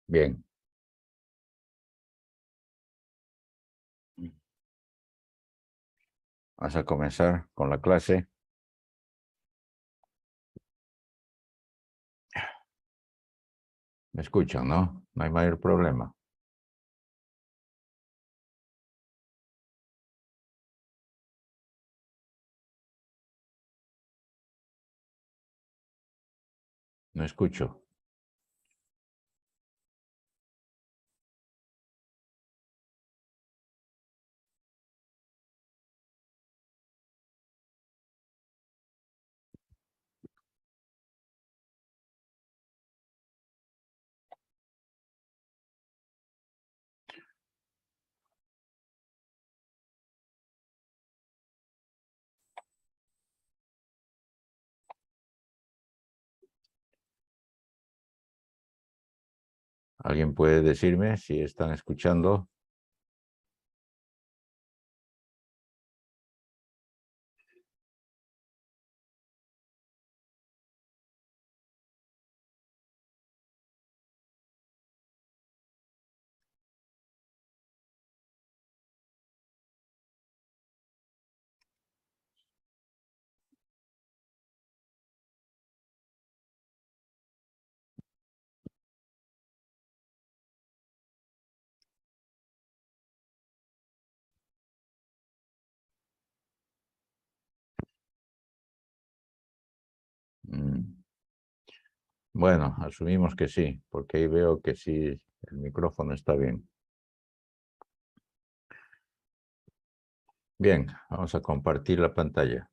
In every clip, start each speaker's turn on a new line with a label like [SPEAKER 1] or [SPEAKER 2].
[SPEAKER 1] Bien. Vamos a comenzar con la clase. ¿Me escuchan, no? No hay mayor problema. No escucho. ¿Alguien puede decirme si están escuchando? Mm. Bueno, asumimos que sí, porque ahí veo que sí, el micrófono está bien. Bien, vamos a compartir la pantalla.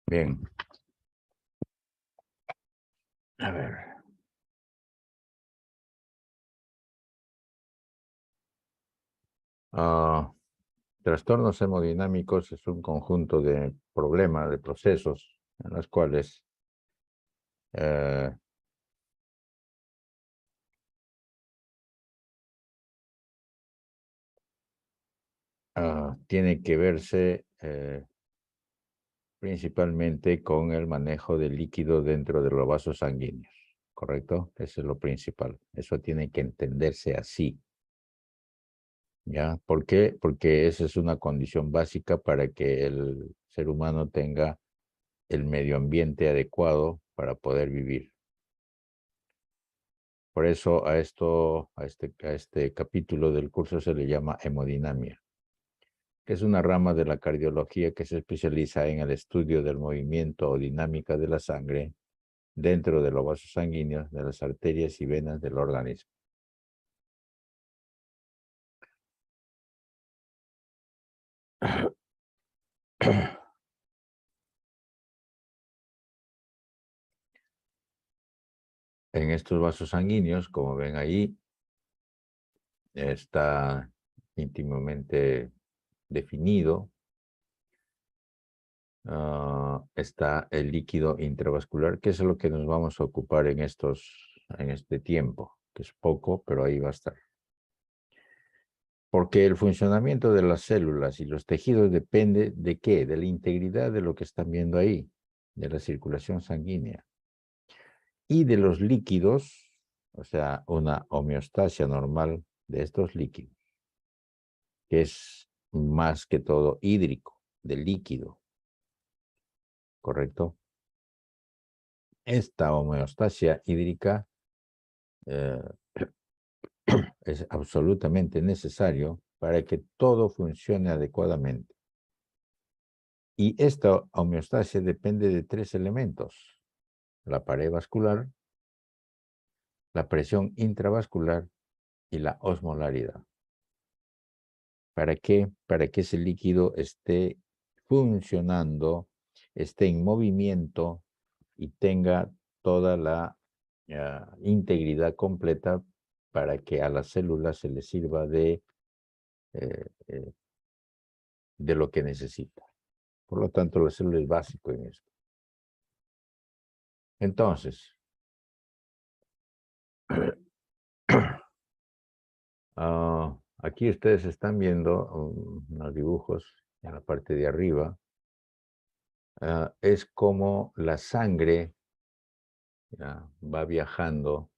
[SPEAKER 1] Bien. A ver. Trastornos hemodinámicos es un conjunto de problemas, de procesos en los cuales eh, tiene que verse principalmente con el manejo del líquido dentro de los vasos sanguíneos, ¿correcto? Eso es lo principal. Eso tiene que entenderse así, ¿ya? ¿Por qué? Porque esa es una condición básica para que el ser humano tenga el medio ambiente adecuado para poder vivir. Por eso a este capítulo del curso se le llama hemodinamia, que es una rama de la cardiología que se especializa en el estudio del movimiento o dinámica de la sangre dentro de los vasos sanguíneos, de las arterias y venas del organismo. En estos vasos sanguíneos, como ven ahí, está íntimamente definido, está el líquido intravascular, que es lo que nos vamos a ocupar en este tiempo, que es poco, pero ahí va a estar. Porque el funcionamiento de las células y los tejidos depende ¿de qué? De la integridad de lo que están viendo ahí, de la circulación sanguínea. Y de los líquidos, o sea, una homeostasia normal de estos líquidos, que es más que todo hídrico, de líquido, ¿correcto? Esta homeostasia hídrica eh, es absolutamente necesario para que todo funcione adecuadamente. Y esta homeostasia depende de tres elementos: la pared vascular, la presión intravascular y la osmolaridad. ¿Para qué? Para que ese líquido esté funcionando, esté en movimiento y tenga toda la integridad completa para que a las células se les sirva eh, eh, de lo que necesita. Por lo tanto, la célula es básico en esto. Entonces, Aquí ustedes están viendo unos dibujos en la parte de arriba. Es como la sangre ya, va viajando,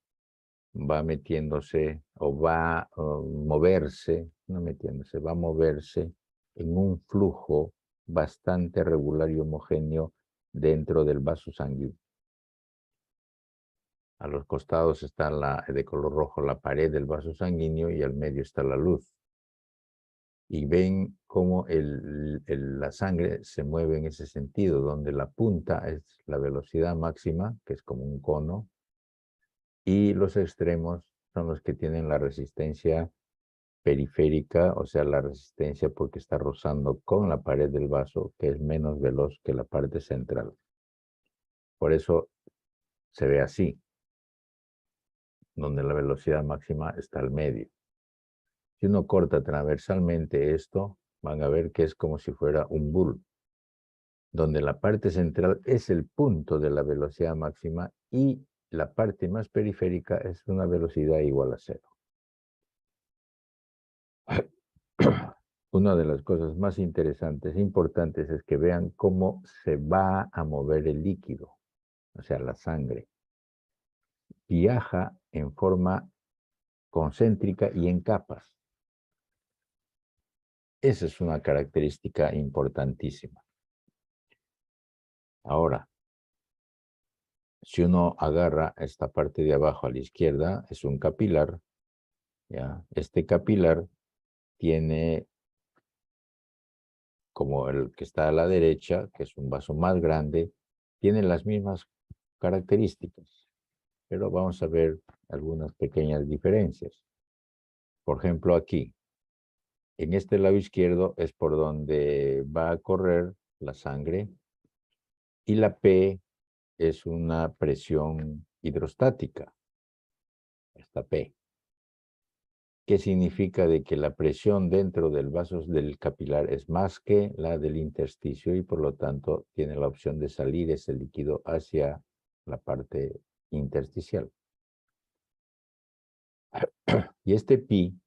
[SPEAKER 1] va metiéndose o va a moverse, no metiéndose, va a moverse en un flujo bastante regular y homogéneo dentro del vaso sanguíneo. A los costados está de color rojo la pared del vaso sanguíneo y al medio está la luz. Y ven cómo la sangre se mueve en ese sentido, donde la punta es la velocidad máxima, que es como un cono, y los extremos son los que tienen la resistencia periférica, o sea, la resistencia porque está rozando con la pared del vaso, que es menos veloz que la parte central. Por eso se ve así, donde la velocidad máxima está al medio. Si uno corta transversalmente esto, van a ver que es como si fuera un bulbo, donde la parte central es el punto de la velocidad máxima y la parte más periférica es una velocidad igual a cero. Una de las cosas más interesantes e importantes es que vean cómo se va a mover el líquido, o sea, la sangre. Viaja en forma concéntrica y en capas. Esa es una característica importantísima. Ahora, si uno agarra esta parte de abajo a la izquierda, es un capilar, ¿ya? Este capilar tiene, como el que está a la derecha, que es un vaso más grande, tiene las mismas características, pero vamos a ver algunas pequeñas diferencias. Por ejemplo, aquí, en este lado izquierdo es por donde va a correr la sangre y la P es una presión hidrostática, esta P. ¿Qué significa de que la presión dentro del vaso del capilar es más que la del intersticio y por lo tanto tiene la opción de salir ese líquido hacia la parte intersticial? Y este pi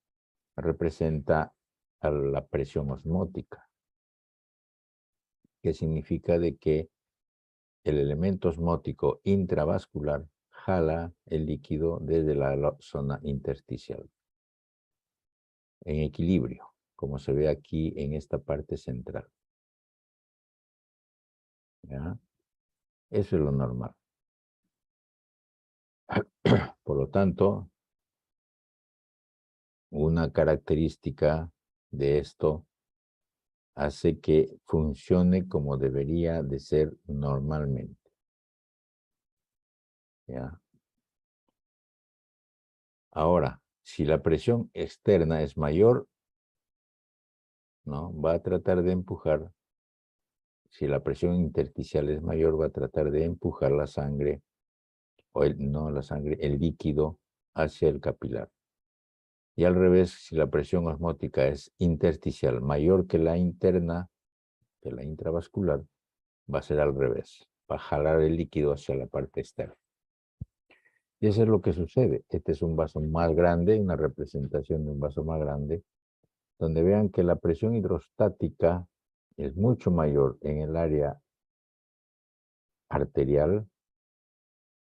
[SPEAKER 1] representa a la presión osmótica, que significa de que el elemento osmótico intravascular jala el líquido desde la zona intersticial en equilibrio, como se ve aquí en esta parte central. ¿Ya? Eso es lo normal. Por lo tanto, una característica de esto hace que funcione como debería de ser normalmente. ¿Ya? Ahora, si la presión externa es mayor, ¿no? Va a tratar de empujar. Si la presión intersticial es mayor, va a tratar de empujar la sangre, o no la sangre, el líquido hacia el capilar. Y al revés, si la presión osmótica es intersticial mayor que la interna, que la intravascular, va a ser al revés, va a jalar el líquido hacia la parte externa. Y eso es lo que sucede. Este es un vaso más grande, una representación de un vaso más grande, donde vean que la presión hidrostática es mucho mayor en el área arterial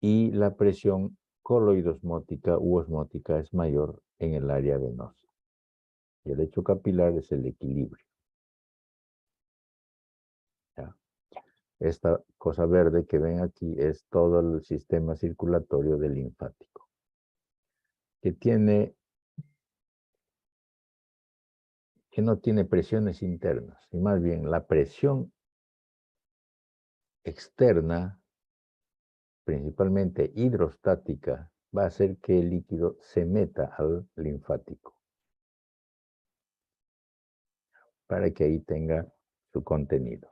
[SPEAKER 1] y la presión coloidosmótica u osmótica es mayor en el área venosa. Y el hecho capilar es el equilibrio. ¿Ya? Esta cosa verde que ven aquí es todo el sistema circulatorio del linfático, que no tiene presiones internas, y más bien la presión externa, principalmente hidrostática, va a hacer que el líquido se meta al linfático, para que ahí tenga su contenido.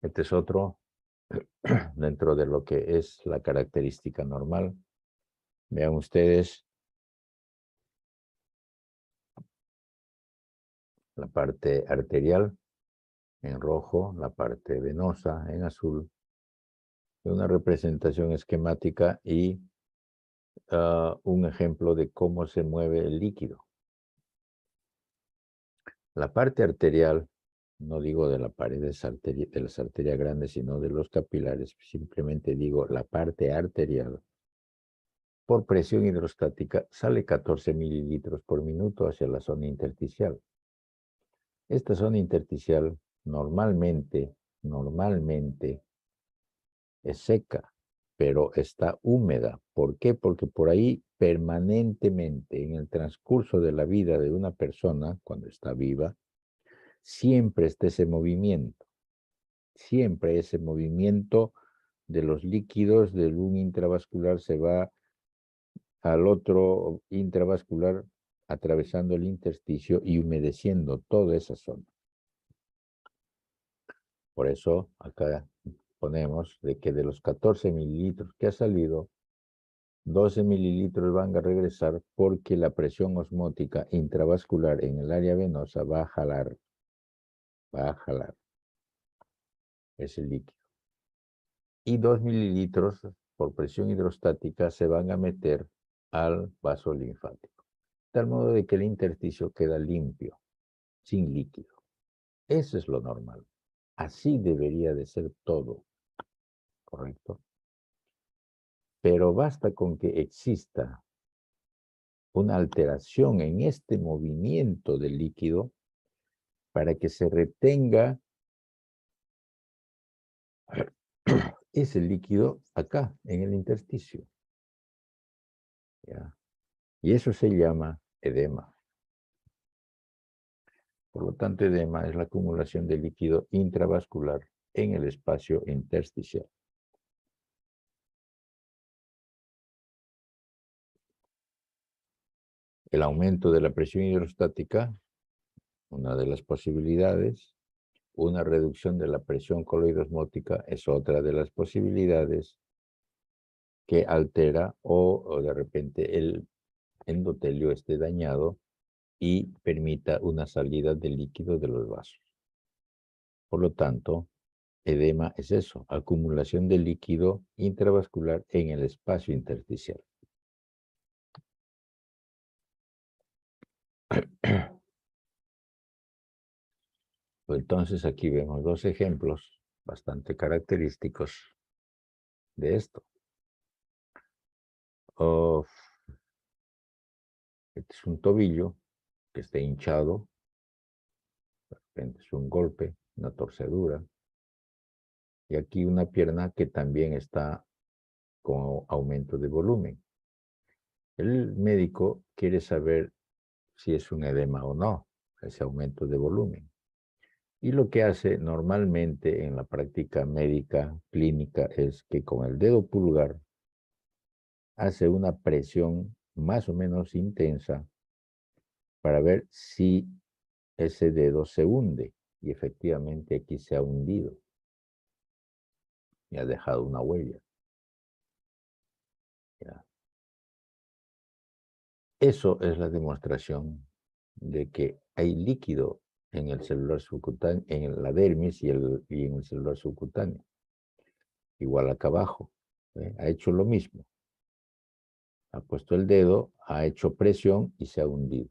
[SPEAKER 1] Este es otro dentro de lo que es la característica normal. Vean ustedes la parte arterial en rojo, la parte venosa en azul, una representación esquemática y un ejemplo de cómo se mueve el líquido. La parte arterial, no digo de la pared de las arterias grandes, sino de los capilares, simplemente digo la parte arterial, por presión hidrostática sale 14 mililitros por minuto hacia la zona intersticial. Esta zona intersticial normalmente es seca, pero está húmeda. ¿Por qué? Porque por ahí permanentemente en el transcurso de la vida de una persona, cuando está viva, siempre está ese movimiento. Siempre ese movimiento de los líquidos del un intravascular se va al otro intravascular atravesando el intersticio y humedeciendo toda esa zona. Por eso acá ponemos de que de los 14 mililitros que ha salido, 12 mililitros van a regresar porque la presión osmótica intravascular en el área venosa va a jalar ese líquido. Y 2 mililitros por presión hidrostática se van a meter al vaso linfático. De tal modo de que el intersticio queda limpio, sin líquido. Eso es lo normal. Así debería de ser todo, ¿correcto? Pero basta con que exista una alteración en este movimiento del líquido para que se retenga ese líquido acá, en el intersticio. ¿Ya? Y eso se llama edema. Por lo tanto, edema es la acumulación de líquido intravascular en el espacio intersticial. El aumento de la presión hidrostática, una de las posibilidades. Una reducción de la presión coloidosmótica es otra de las posibilidades que altera o de repente el endotelio esté dañado y permita una salida de líquido de los vasos. Por lo tanto, edema es eso, acumulación de líquido intravascular en el espacio intersticial. Entonces aquí vemos dos ejemplos bastante característicos de esto. Este es un tobillo que está hinchado, de repente es un golpe, una torcedura. Y aquí una pierna que también está con aumento de volumen. El médico quiere saber si es un edema o no, ese aumento de volumen. Y lo que hace normalmente en la práctica médica clínica es que con el dedo pulgar hace una presión más o menos intensa para ver si ese dedo se hunde. Y efectivamente aquí se ha hundido y ha dejado una huella. ¿Ya? Eso es la demostración de que hay líquido en el celular subcutáneo, en la dermis y en el celular subcutáneo. Igual acá abajo. Ha hecho lo mismo. Ha puesto el dedo, ha hecho presión y se ha hundido.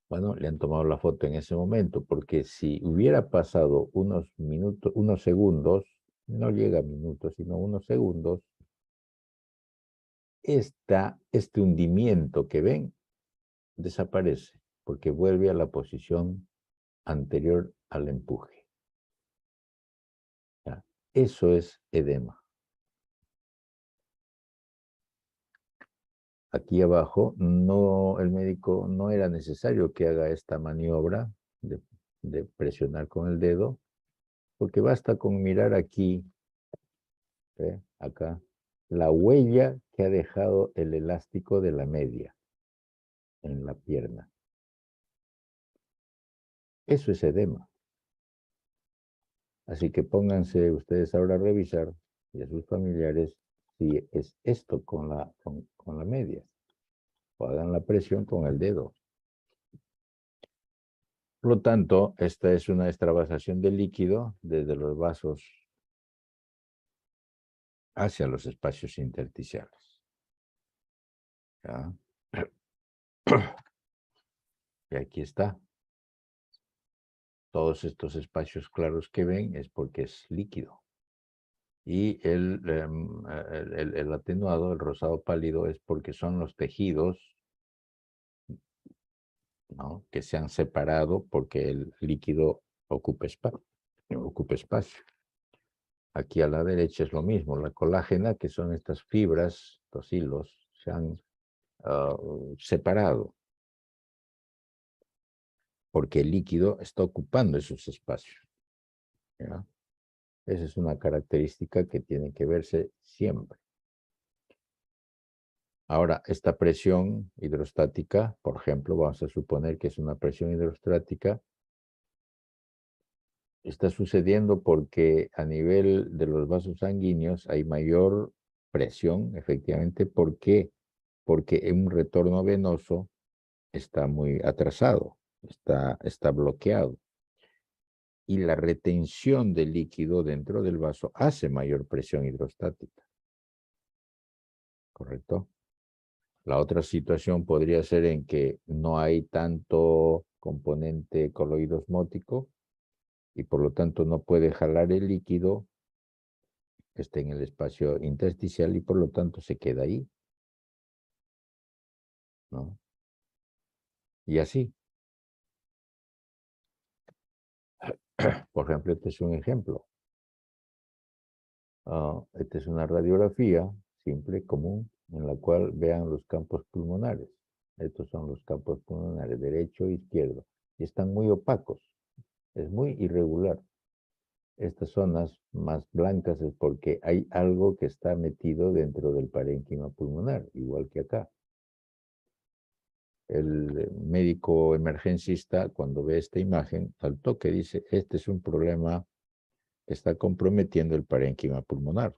[SPEAKER 1] Bueno, le han tomado la foto en ese momento, porque si hubiera pasado unos minutos, unos segundos, no llega a minutos, sino unos segundos, este hundimiento que ven desaparece, porque vuelve a la posición anterior al empuje. ¿Ya? Eso es edema. Aquí abajo, el médico no era necesario que haga esta maniobra de presionar con el dedo, porque basta con mirar aquí, acá, la huella que ha dejado el elástico de la media en la pierna. Eso es edema. Así que pónganse ustedes ahora a revisar, y a sus familiares, si es esto con la media. O hagan la presión con el dedo. Por lo tanto, esta es una extravasación de líquido desde los vasos hacia los espacios intersticiales. ¿Ya? Y aquí está. Todos estos espacios claros que ven es porque es líquido. Y el atenuado, el rosado pálido, es porque son los tejidos, ¿no?, que se han separado porque el líquido ocupa espacio. Aquí a la derecha es lo mismo. La colágena, que son estas fibras, estos hilos, se han separado porque el líquido está ocupando esos espacios, ¿ya? Esa es una característica que tiene que verse siempre. Ahora, esta presión hidrostática, por ejemplo, vamos a suponer que es una presión hidrostática, está sucediendo porque a nivel de los vasos sanguíneos hay mayor presión, efectivamente. ¿Por qué? Porque un retorno venoso está muy atrasado, está bloqueado. Y la retención del líquido dentro del vaso hace mayor presión hidrostática. ¿Correcto? La otra situación podría ser en que no hay tanto componente coloide osmótico y por lo tanto no puede jalar el líquido que esté en el espacio intersticial y por lo tanto se queda ahí, ¿no? Y así. Por ejemplo, este es un ejemplo. Esta es una radiografía simple, común, en la cual vean los campos pulmonares. Estos son los campos pulmonares, derecho e izquierdo. Y están muy opacos. Es muy irregular. Estas zonas más blancas es porque hay algo que está metido dentro del parénquima pulmonar, igual que acá. El médico emergencista, cuando ve esta imagen, al toque dice, este es un problema que está comprometiendo el parénquima pulmonar.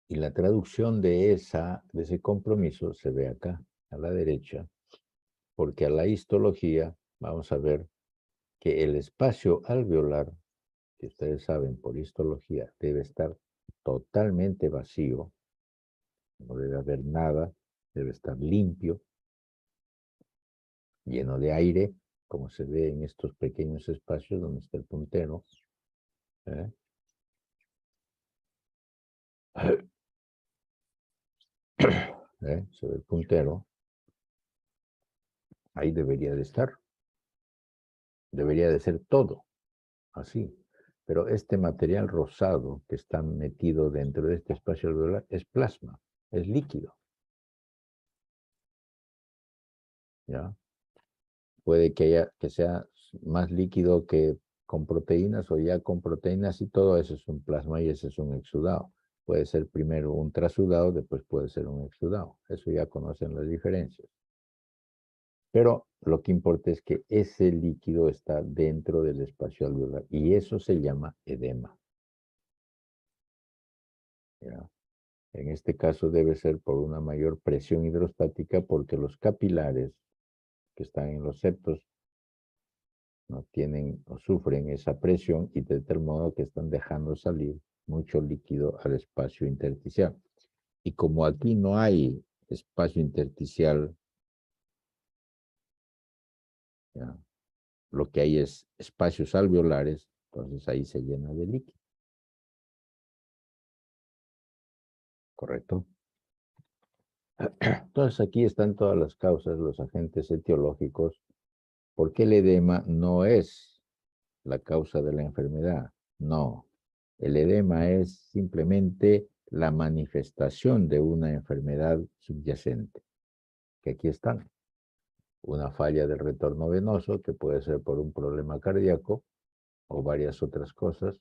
[SPEAKER 1] Y la traducción de ese compromiso se ve acá, a la derecha, porque a la histología vamos a ver que el espacio alveolar, que ustedes saben por histología, debe estar totalmente vacío, no debe haber nada, debe estar limpio, lleno de aire, como se ve en estos pequeños espacios donde está el puntero. ¿Eh? Se ve el puntero. Ahí debería de estar. Debería de ser todo así. Pero este material rosado que está metido dentro de este espacio alveolar es plasma, es líquido. ¿Ya? Puede que sea más líquido que con proteínas o ya con proteínas y todo eso es un plasma y ese es un exudado. Puede ser primero un trasudado, después puede ser un exudado. Eso ya conocen las diferencias. Pero lo que importa es que ese líquido está dentro del espacio alveolar y eso se llama edema. ¿Ya? En este caso debe ser por una mayor presión hidrostática porque los capilares que están en los septos no tienen o sufren esa presión y de tal modo que están dejando salir mucho líquido al espacio intersticial. Y como aquí no hay espacio intersticial, ¿ya?, lo que hay es espacios alveolares, entonces ahí se llena de líquido. ¿Correcto? Entonces aquí están todas las causas, los agentes etiológicos. ¿Por qué el edema no es la causa de la enfermedad? No. El edema es simplemente la manifestación de una enfermedad subyacente, que aquí están. Una falla del retorno venoso, que puede ser por un problema cardíaco o varias otras cosas.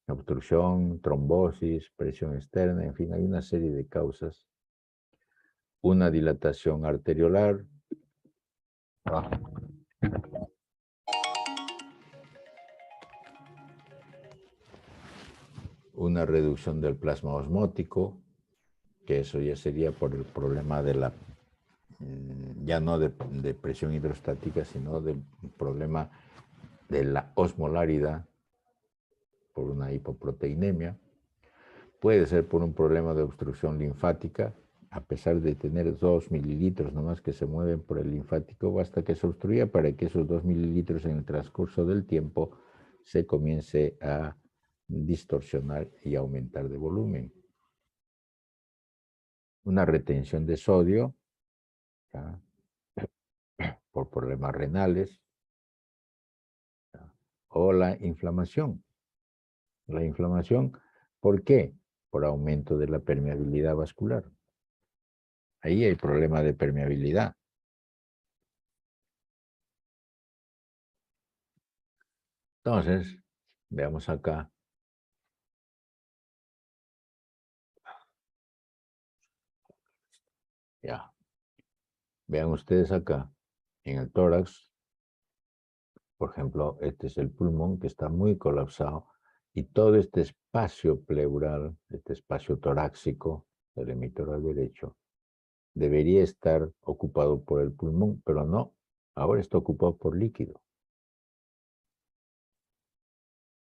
[SPEAKER 1] Obstrucción, trombosis, presión externa, en fin, hay una serie de causas. Una dilatación arteriolar. Una reducción del plasma osmótico, que eso ya sería por el problema de la, ya no de presión hidrostática, sino del problema de la osmolaridad por una hipoproteinemia. Puede ser por un problema de obstrucción linfática, a pesar de tener 2 mililitros nomás que se mueven por el linfático, basta que se obstruya para que esos 2 mililitros en el transcurso del tiempo se comience a distorsionar y aumentar de volumen. Una retención de sodio, ¿ya? Por problemas renales, ¿ya? O la inflamación. La inflamación, ¿por qué? Por aumento de la permeabilidad vascular. Ahí hay problema de permeabilidad. Entonces, veamos acá. Ya. Vean ustedes acá, en el tórax, por ejemplo, este es el pulmón que está muy colapsado y todo este espacio pleural, este espacio torácico del emitoral derecho, debería estar ocupado por el pulmón, pero no, ahora está ocupado por líquido.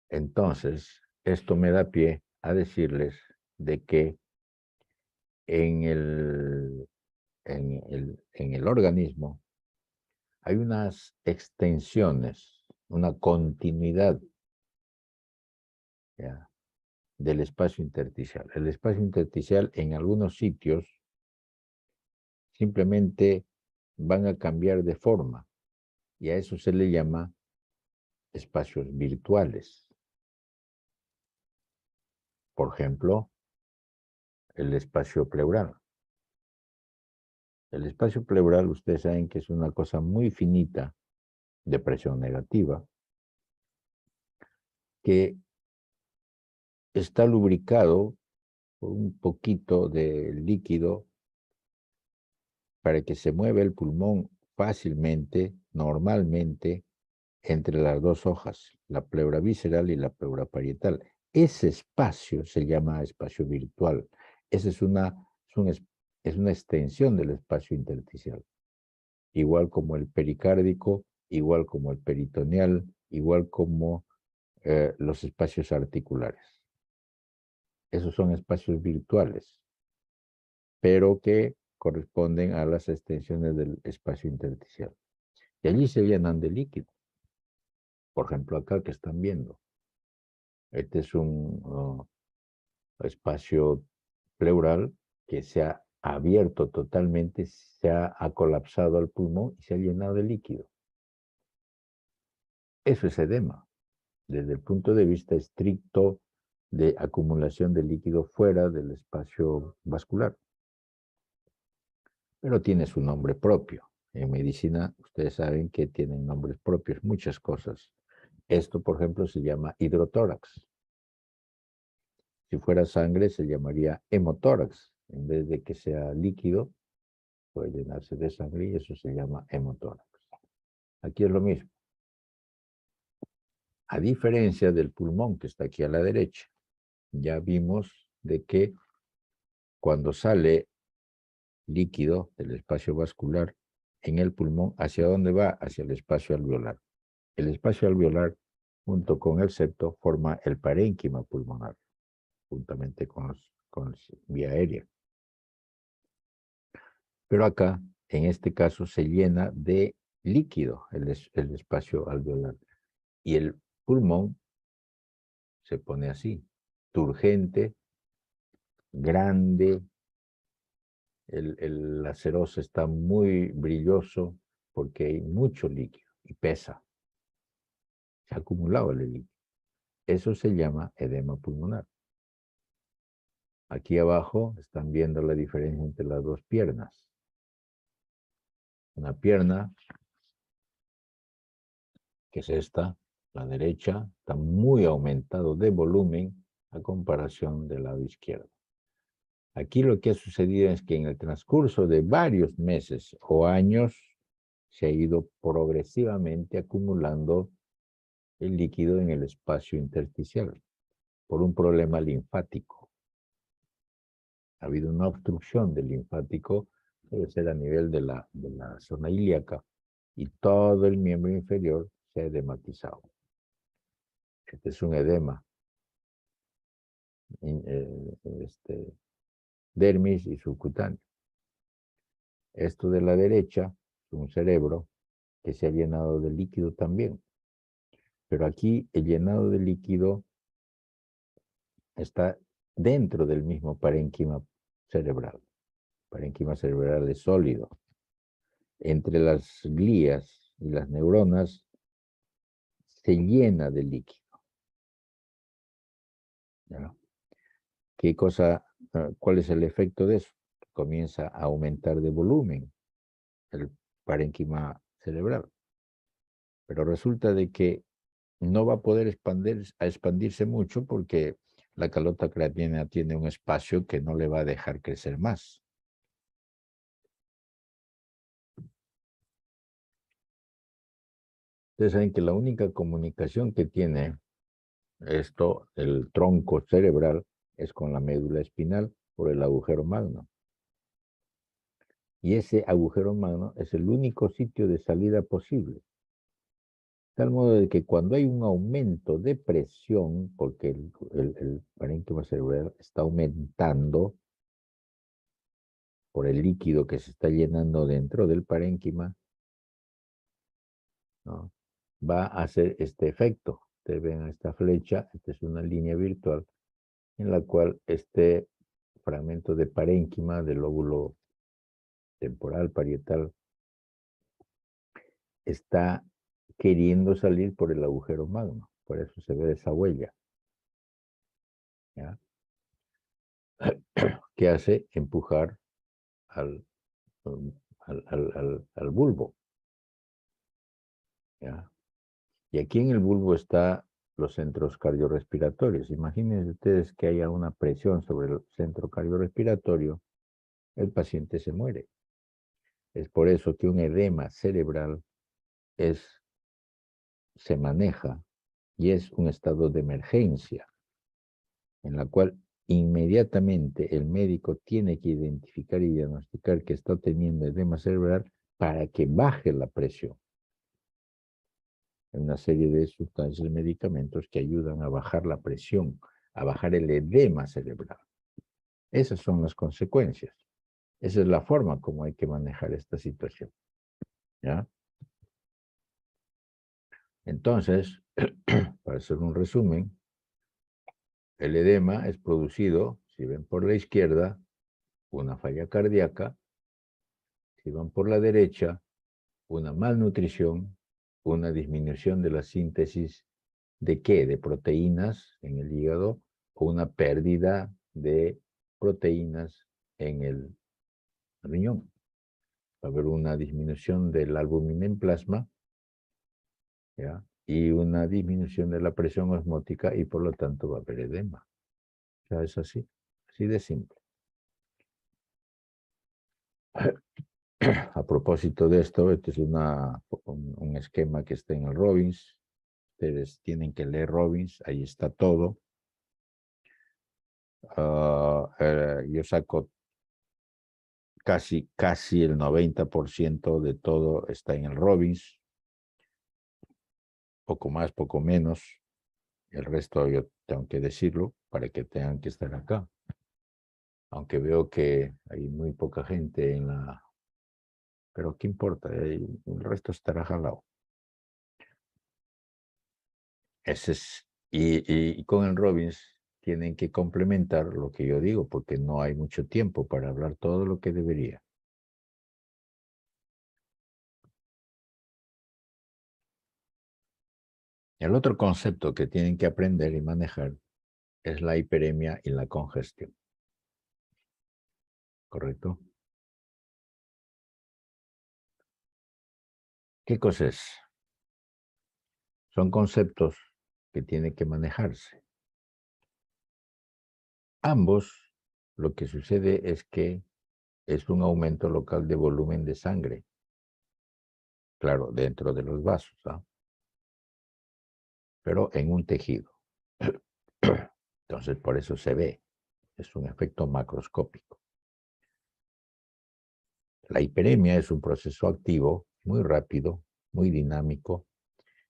[SPEAKER 1] Entonces, esto me da pie a decirles de que en el organismo hay unas extensiones, una continuidad, ¿ya?, del espacio intersticial. El espacio intersticial en algunos sitios simplemente van a cambiar de forma y a eso se le llama espacios virtuales. Por ejemplo, el espacio pleural. El espacio pleural, ustedes saben que es una cosa muy finita de presión negativa, que está lubricado por un poquito de líquido para que se mueva el pulmón fácilmente, normalmente, entre las dos hojas, la pleura visceral y la pleura parietal. Ese espacio se llama espacio virtual. Esa es una extensión del espacio intersticial, igual como el pericárdico, igual como el peritoneal, igual como los espacios articulares. Esos son espacios virtuales, pero que corresponden a las extensiones del espacio intersticial. Y allí se llenan de líquido. Por ejemplo, acá que están viendo. Este es un espacio pleural que se ha abierto totalmente, ha colapsado al pulmón y se ha llenado de líquido. Eso es edema, desde el punto de vista estricto de acumulación de líquido fuera del espacio vascular. Pero tiene su nombre propio. En medicina, ustedes saben que tienen nombres propios muchas cosas. Esto, por ejemplo, se llama hidrotórax. Si fuera sangre, se llamaría hemotórax. En vez de que sea líquido, puede llenarse de sangre y eso se llama hemotórax. Aquí es lo mismo. A diferencia del pulmón que está aquí a la derecha, ya vimos de que cuando sale líquido del espacio vascular en el pulmón, ¿hacia dónde va? Hacia el espacio alveolar. El espacio alveolar, junto con el septo, forma el parénquima pulmonar, juntamente con vía aérea. Pero acá, en este caso, se llena de líquido el espacio alveolar. Y el pulmón se pone así, turgente, grande, la serosa está muy brilloso porque hay mucho líquido y pesa. Se ha acumulado el líquido. Eso se llama edema pulmonar. Aquí abajo están viendo la diferencia entre las dos piernas. Una pierna, que es esta, la derecha, está muy aumentado de volumen a comparación del lado izquierdo. Aquí lo que ha sucedido es que en el transcurso de varios meses o años se ha ido progresivamente acumulando el líquido en el espacio intersticial por un problema linfático. Ha habido una obstrucción del linfático, debe ser a nivel de la zona ilíaca, y todo el miembro inferior se ha edematizado. Este es un edema dermis y subcutáneo. Esto de la derecha es un cerebro que se ha llenado de líquido también. Pero aquí el llenado de líquido está dentro del mismo parénquima cerebral. El parénquima cerebral es sólido. Entre las glías y las neuronas se llena de líquido. ¿Ya? ¿Cuál es el efecto de eso? Comienza a aumentar de volumen el parénquima cerebral. Pero resulta de que no va a poder expandirse mucho porque la calota craneana tiene un espacio que no le va a dejar crecer más. Ustedes saben que la única comunicación que tiene esto, el tronco cerebral, es con la médula espinal por el agujero magno. Y ese agujero magno es el único sitio de salida posible. De tal modo de que cuando hay un aumento de presión, porque el parénquima cerebral está aumentando por el líquido que se está llenando dentro del parénquima, ¿no?, va a hacer este efecto. Ustedes ven esta flecha, esta es una línea virtual en la cual este fragmento de parénquima del lóbulo temporal parietal está queriendo salir por el agujero magno. Por eso se ve esa huella. ¿Ya? Que hace empujar al bulbo. ¿Ya? Y aquí en el bulbo está los centros cardiorrespiratorios. Imagínense ustedes que haya una presión sobre el centro cardiorrespiratorio, el paciente se muere. Es por eso que un edema cerebral se maneja y es un estado de emergencia, en la cual inmediatamente el médico tiene que identificar y diagnosticar que está teniendo edema cerebral para que baje la presión. Hay una serie de sustancias y medicamentos que ayudan a bajar la presión, a bajar el edema cerebral. Esas son las consecuencias. Esa es la forma como hay que manejar esta situación. ¿Ya? Entonces, para hacer un resumen, el edema es producido, si ven por la izquierda, una falla cardíaca, si van por la derecha, una malnutrición, una disminución de la síntesis ¿de qué? De proteínas en el hígado o una pérdida de proteínas en el riñón. Va a haber una disminución de la albúmina en plasma, ¿ya?, y una disminución de la presión osmótica y por lo tanto va a haber edema. O sea, es así de simple. A propósito de esto, este es un esquema que está en el Robbins. Ustedes tienen que leer Robbins, ahí está todo. Yo saco casi el 90% de todo está en el Robbins. Poco más, poco menos. El resto yo tengo que decirlo para que tengan que estar acá. Aunque veo que hay muy poca gente en la... Pero ¿qué importa? El resto estará jalado. Y con el Robbins tienen que complementar lo que yo digo, porque no hay mucho tiempo para hablar todo lo que debería. El otro concepto que tienen que aprender y manejar es la hiperemia y la congestión. ¿Correcto? ¿Qué cosa es? Son conceptos que tienen que manejarse. Ambos, lo que sucede es que es un aumento local de volumen de sangre. Claro, dentro de los vasos, ¿ah? Pero en un tejido. Entonces, por eso se ve. Es un efecto macroscópico. La hiperemia es un proceso activo, muy rápido, muy dinámico.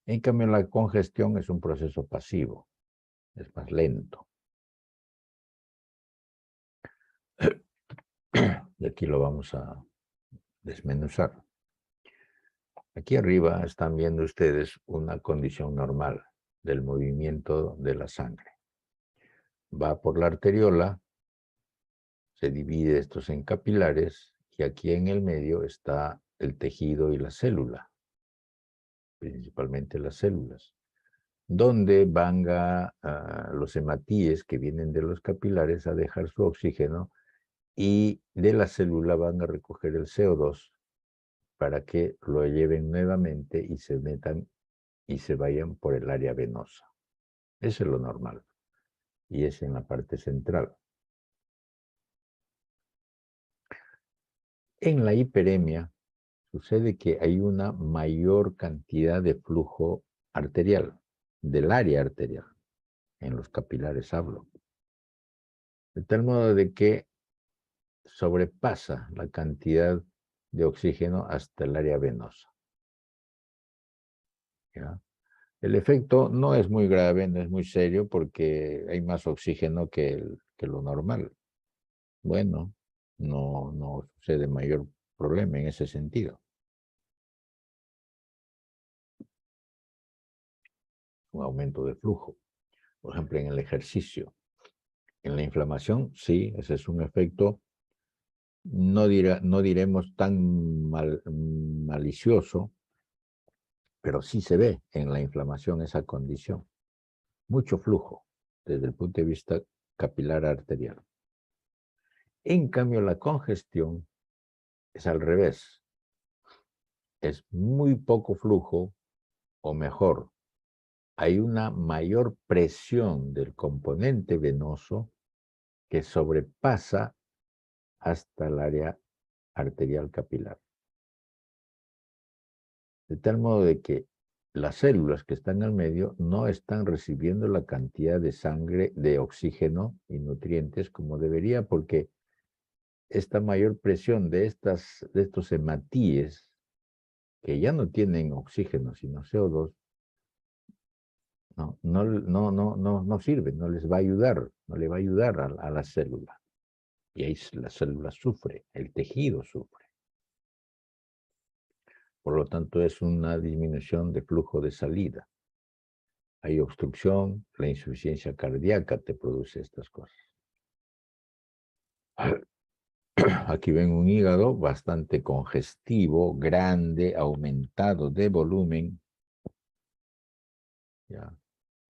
[SPEAKER 1] En cambio, la congestión es un proceso pasivo, es más lento. Y aquí lo vamos a desmenuzar. Aquí arriba están viendo ustedes una condición normal del movimiento de la sangre. Va por la arteriola, se divide estos en capilares y aquí en el medio está el tejido y la célula, principalmente las células, donde van los hematíes que vienen de los capilares a dejar su oxígeno y de la célula van a recoger el CO2 para que lo lleven nuevamente y se metan y se vayan por el área venosa. Eso es lo normal y es en la parte central. En la hiperemia sucede que hay una mayor cantidad de flujo arterial, del área arterial, en los capilares hablo, de tal modo de que sobrepasa la cantidad de oxígeno hasta el área venosa. ¿Ya? El efecto no es muy grave, no es muy serio, porque hay más oxígeno que lo normal. Bueno, no sucede mayor problema en ese sentido. Un aumento de flujo. Por ejemplo, en el ejercicio. En la inflamación, sí, ese es un efecto, no diremos tan malicioso, pero sí se ve en la inflamación esa condición. Mucho flujo desde el punto de vista capilar arterial. En cambio, la congestión es al revés. Es muy poco flujo, o mejor, hay una mayor presión del componente venoso que sobrepasa hasta el área arterial capilar. De tal modo de que las células que están al medio no están recibiendo la cantidad de sangre, de oxígeno y nutrientes como debería, porque esta mayor presión de estos hematíes, que ya no tienen oxígeno, sino CO2, no sirve, no les va a ayudar, no le va a ayudar a la célula. Y ahí la célula sufre, el tejido sufre. Por lo tanto, es una disminución de flujo de salida. Hay obstrucción, la insuficiencia cardíaca te produce estas cosas. Aquí ven un hígado bastante congestivo, grande, aumentado de volumen, ya,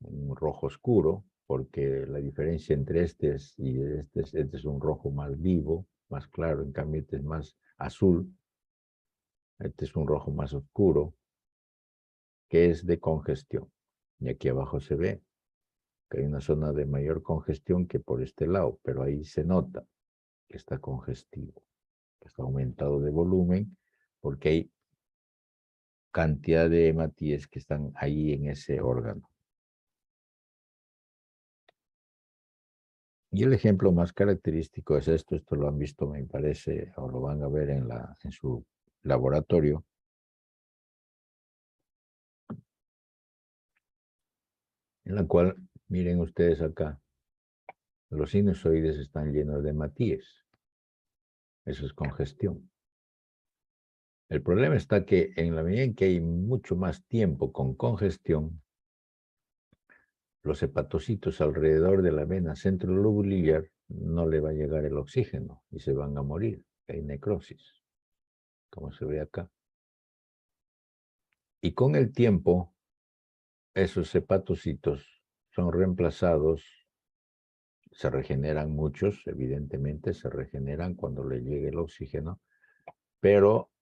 [SPEAKER 1] un rojo oscuro, porque la diferencia entre este es un rojo más vivo, más claro, en cambio este es más azul, este es un rojo más oscuro, que es de congestión. Y aquí abajo se ve que hay una zona de mayor congestión que por este lado, pero ahí se nota que está congestivo, que está aumentado de volumen, porque hay cantidad de hematíes que están ahí en ese órgano. Y el ejemplo más característico es esto lo han visto, me parece, o lo van a ver en su laboratorio. En la cual, miren ustedes acá, los sinusoides están llenos de hematíes. Eso es congestión. El problema está que en la medida en que hay mucho más tiempo con congestión, los hepatocitos alrededor de la vena centrolobular no le va a llegar el oxígeno y se van a morir. Hay necrosis, como se ve acá. Y con el tiempo, esos hepatocitos son reemplazados, se regeneran muchos, evidentemente, se regeneran cuando le llegue el oxígeno, pero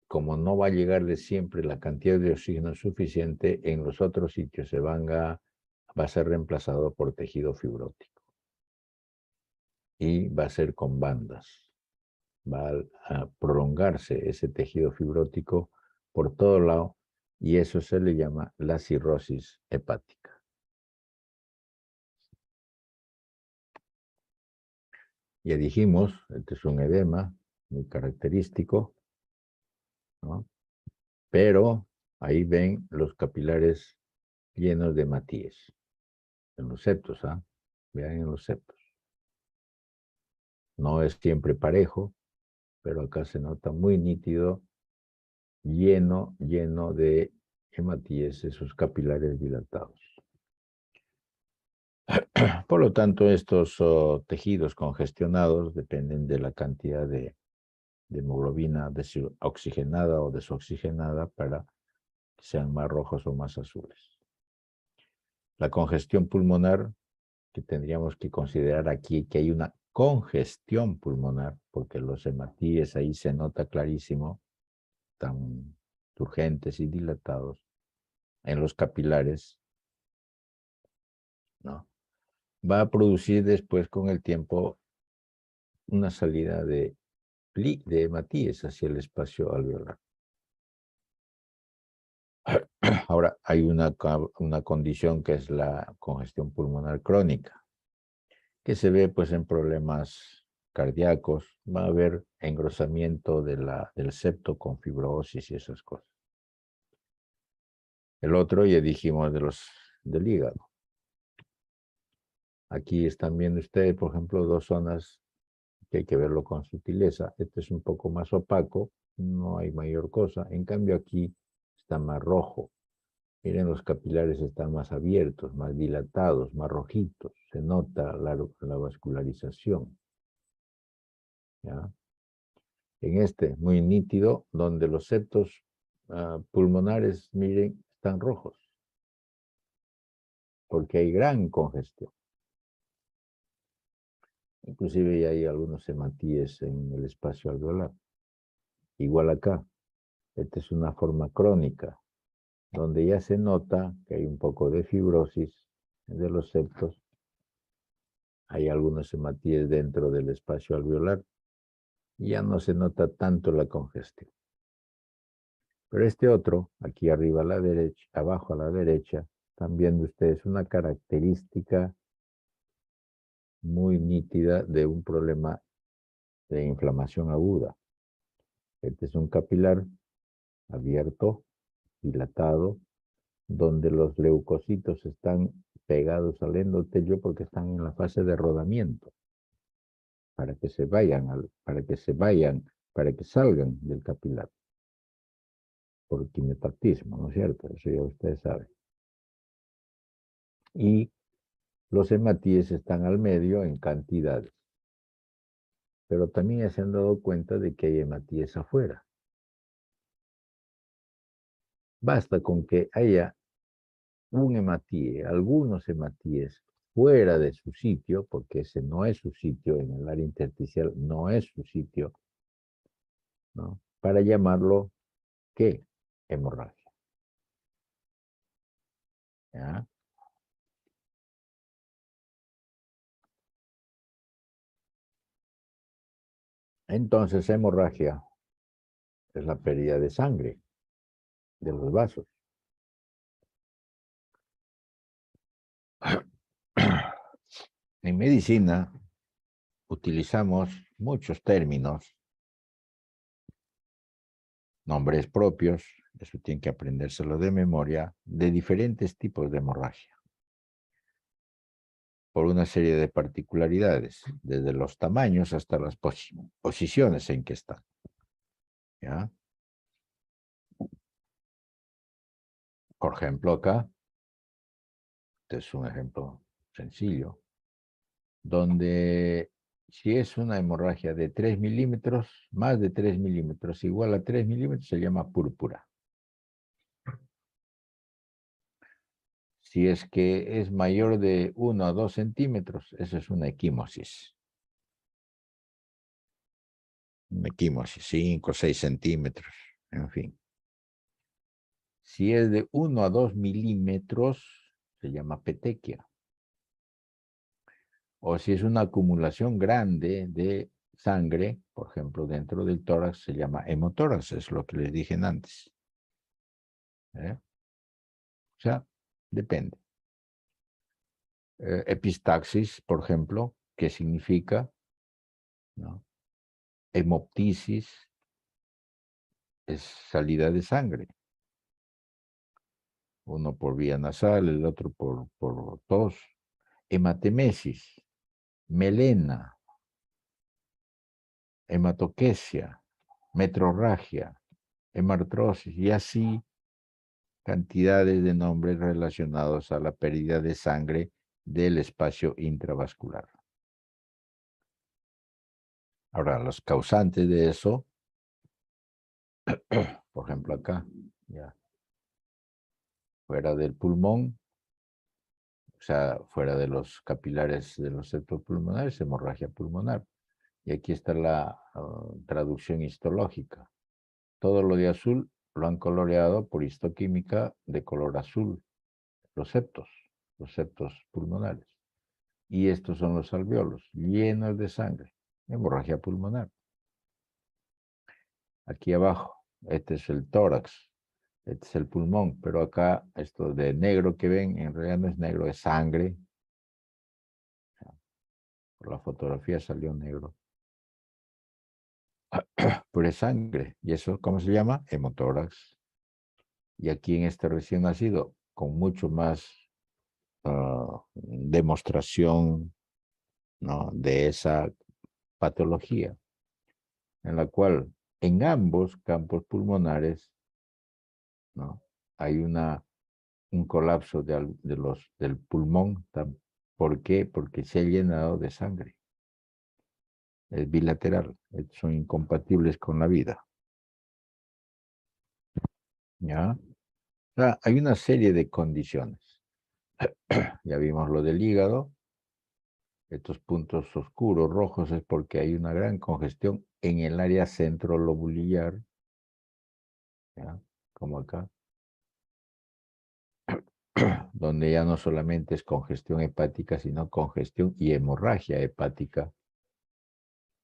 [SPEAKER 1] como no va a llegarle siempre la cantidad de oxígeno suficiente, en los otros sitios va a ser reemplazado por tejido fibrótico. Y va a ser con bandas. Va a prolongarse ese tejido fibrótico por todo lado y eso se le llama la cirrosis hepática. Ya dijimos, este es un edema muy característico, ¿no? Pero ahí ven los capilares llenos de hematíes, en los septos, ¿ah? Vean en los septos. No es siempre parejo, pero acá se nota muy nítido, lleno de hematíes, esos capilares dilatados. Por lo tanto, estos tejidos congestionados dependen de la cantidad de hemoglobina oxigenada o desoxigenada para que sean más rojos o más azules. La congestión pulmonar, que tendríamos que considerar aquí que hay una congestión pulmonar, porque los hematíes ahí se nota clarísimo, tan turgentes y dilatados en los capilares, ¿no? Va a producir después con el tiempo una salida de hematíes hacia el espacio alveolar. Ahora, hay una condición que es la congestión pulmonar crónica, que se ve pues en problemas cardíacos, va a haber engrosamiento del septo con fibrosis y esas cosas. El otro ya dijimos del hígado. Aquí están viendo ustedes, por ejemplo, dos zonas que hay que verlo con sutileza. Este es un poco más opaco, no hay mayor cosa. En cambio aquí está más rojo. Miren, los capilares están más abiertos, más dilatados, más rojitos. Se nota la vascularización. ¿Ya? En este, muy nítido, donde los septos pulmonares, miren, están rojos. Porque hay gran congestión. Inclusive ya hay algunos hematíes en el espacio alveolar. Igual acá. Esta es una forma crónica, donde ya se nota que hay un poco de fibrosis de los septos. Hay algunos hematíes dentro del espacio alveolar y ya no se nota tanto la congestión. Pero este otro, aquí arriba a la derecha, abajo a la derecha, están viendo ustedes una característica muy nítida de un problema de inflamación aguda. Este es un capilar abierto, dilatado, donde los leucocitos están pegados al endotelio porque están en la fase de rodamiento, para que salgan del capilar, por quimiotatismo, ¿no es cierto? Eso ya ustedes saben. Y los hematíes están al medio en cantidades, pero también ya se han dado cuenta de que hay hematíes afuera. Basta con que haya un hematíe, algunos hematíes fuera de su sitio, porque ese no es su sitio, en el área intersticial no es su sitio, ¿no? Para llamarlo, ¿qué? Hemorragia. ¿Ya? Entonces, hemorragia es la pérdida de sangre de los vasos. En medicina utilizamos muchos términos, nombres propios, eso tienen que aprendérselo de memoria, de diferentes tipos de hemorragia, por una serie de particularidades, desde los tamaños hasta las posiciones en que están. ¿Ya? Por ejemplo, acá, este es un ejemplo sencillo, donde si es una hemorragia de 3 milímetros, más de 3 milímetros, igual a 3 milímetros, se llama púrpura. Si es que es mayor de 1 a 2 centímetros, eso es una equimosis. Una equimosis, 5 o 6 centímetros, en fin. Si es de 1 a 2 milímetros, se llama petequia. O si es una acumulación grande de sangre, por ejemplo, dentro del tórax, se llama hemotórax, es lo que les dije antes. O sea, depende. Epistaxis, por ejemplo, ¿qué significa? ¿No? Hemoptisis es salida de sangre. Uno por vía nasal, el otro por tos. Hematemesis, melena. hematoquesia, metrorragia, hemartrosis y así cantidades de nombres relacionados a la pérdida de sangre del espacio intravascular. Ahora, los causantes de eso, por ejemplo acá, ya, fuera del pulmón, o sea, fuera de los capilares de los septos pulmonares, hemorragia pulmonar. Y aquí está la traducción histológica. Todo lo de azul lo han coloreado por histoquímica de color azul, los septos pulmonares. Y estos son los alveolos, llenos de sangre, hemorragia pulmonar. Aquí abajo, este es el tórax, este es el pulmón, pero acá esto de negro que ven, en realidad no es negro, es sangre. Por la fotografía salió negro. Pero es sangre, y eso, ¿cómo se llama? Hemotórax. Y aquí en este recién nacido, con mucho más demostración, ¿no?, de esa patología, en la cual en ambos campos pulmonares, ¿no?, hay un colapso del pulmón. ¿Por qué? Porque se ha llenado de sangre. Es bilateral, son incompatibles con la vida. ¿Ya? O sea, hay una serie de condiciones. Ya vimos lo del hígado. Estos puntos oscuros, rojos, es porque hay una gran congestión en el área centrolobular, ¿ya?, como acá, donde ya no solamente es congestión hepática, sino congestión y hemorragia hepática,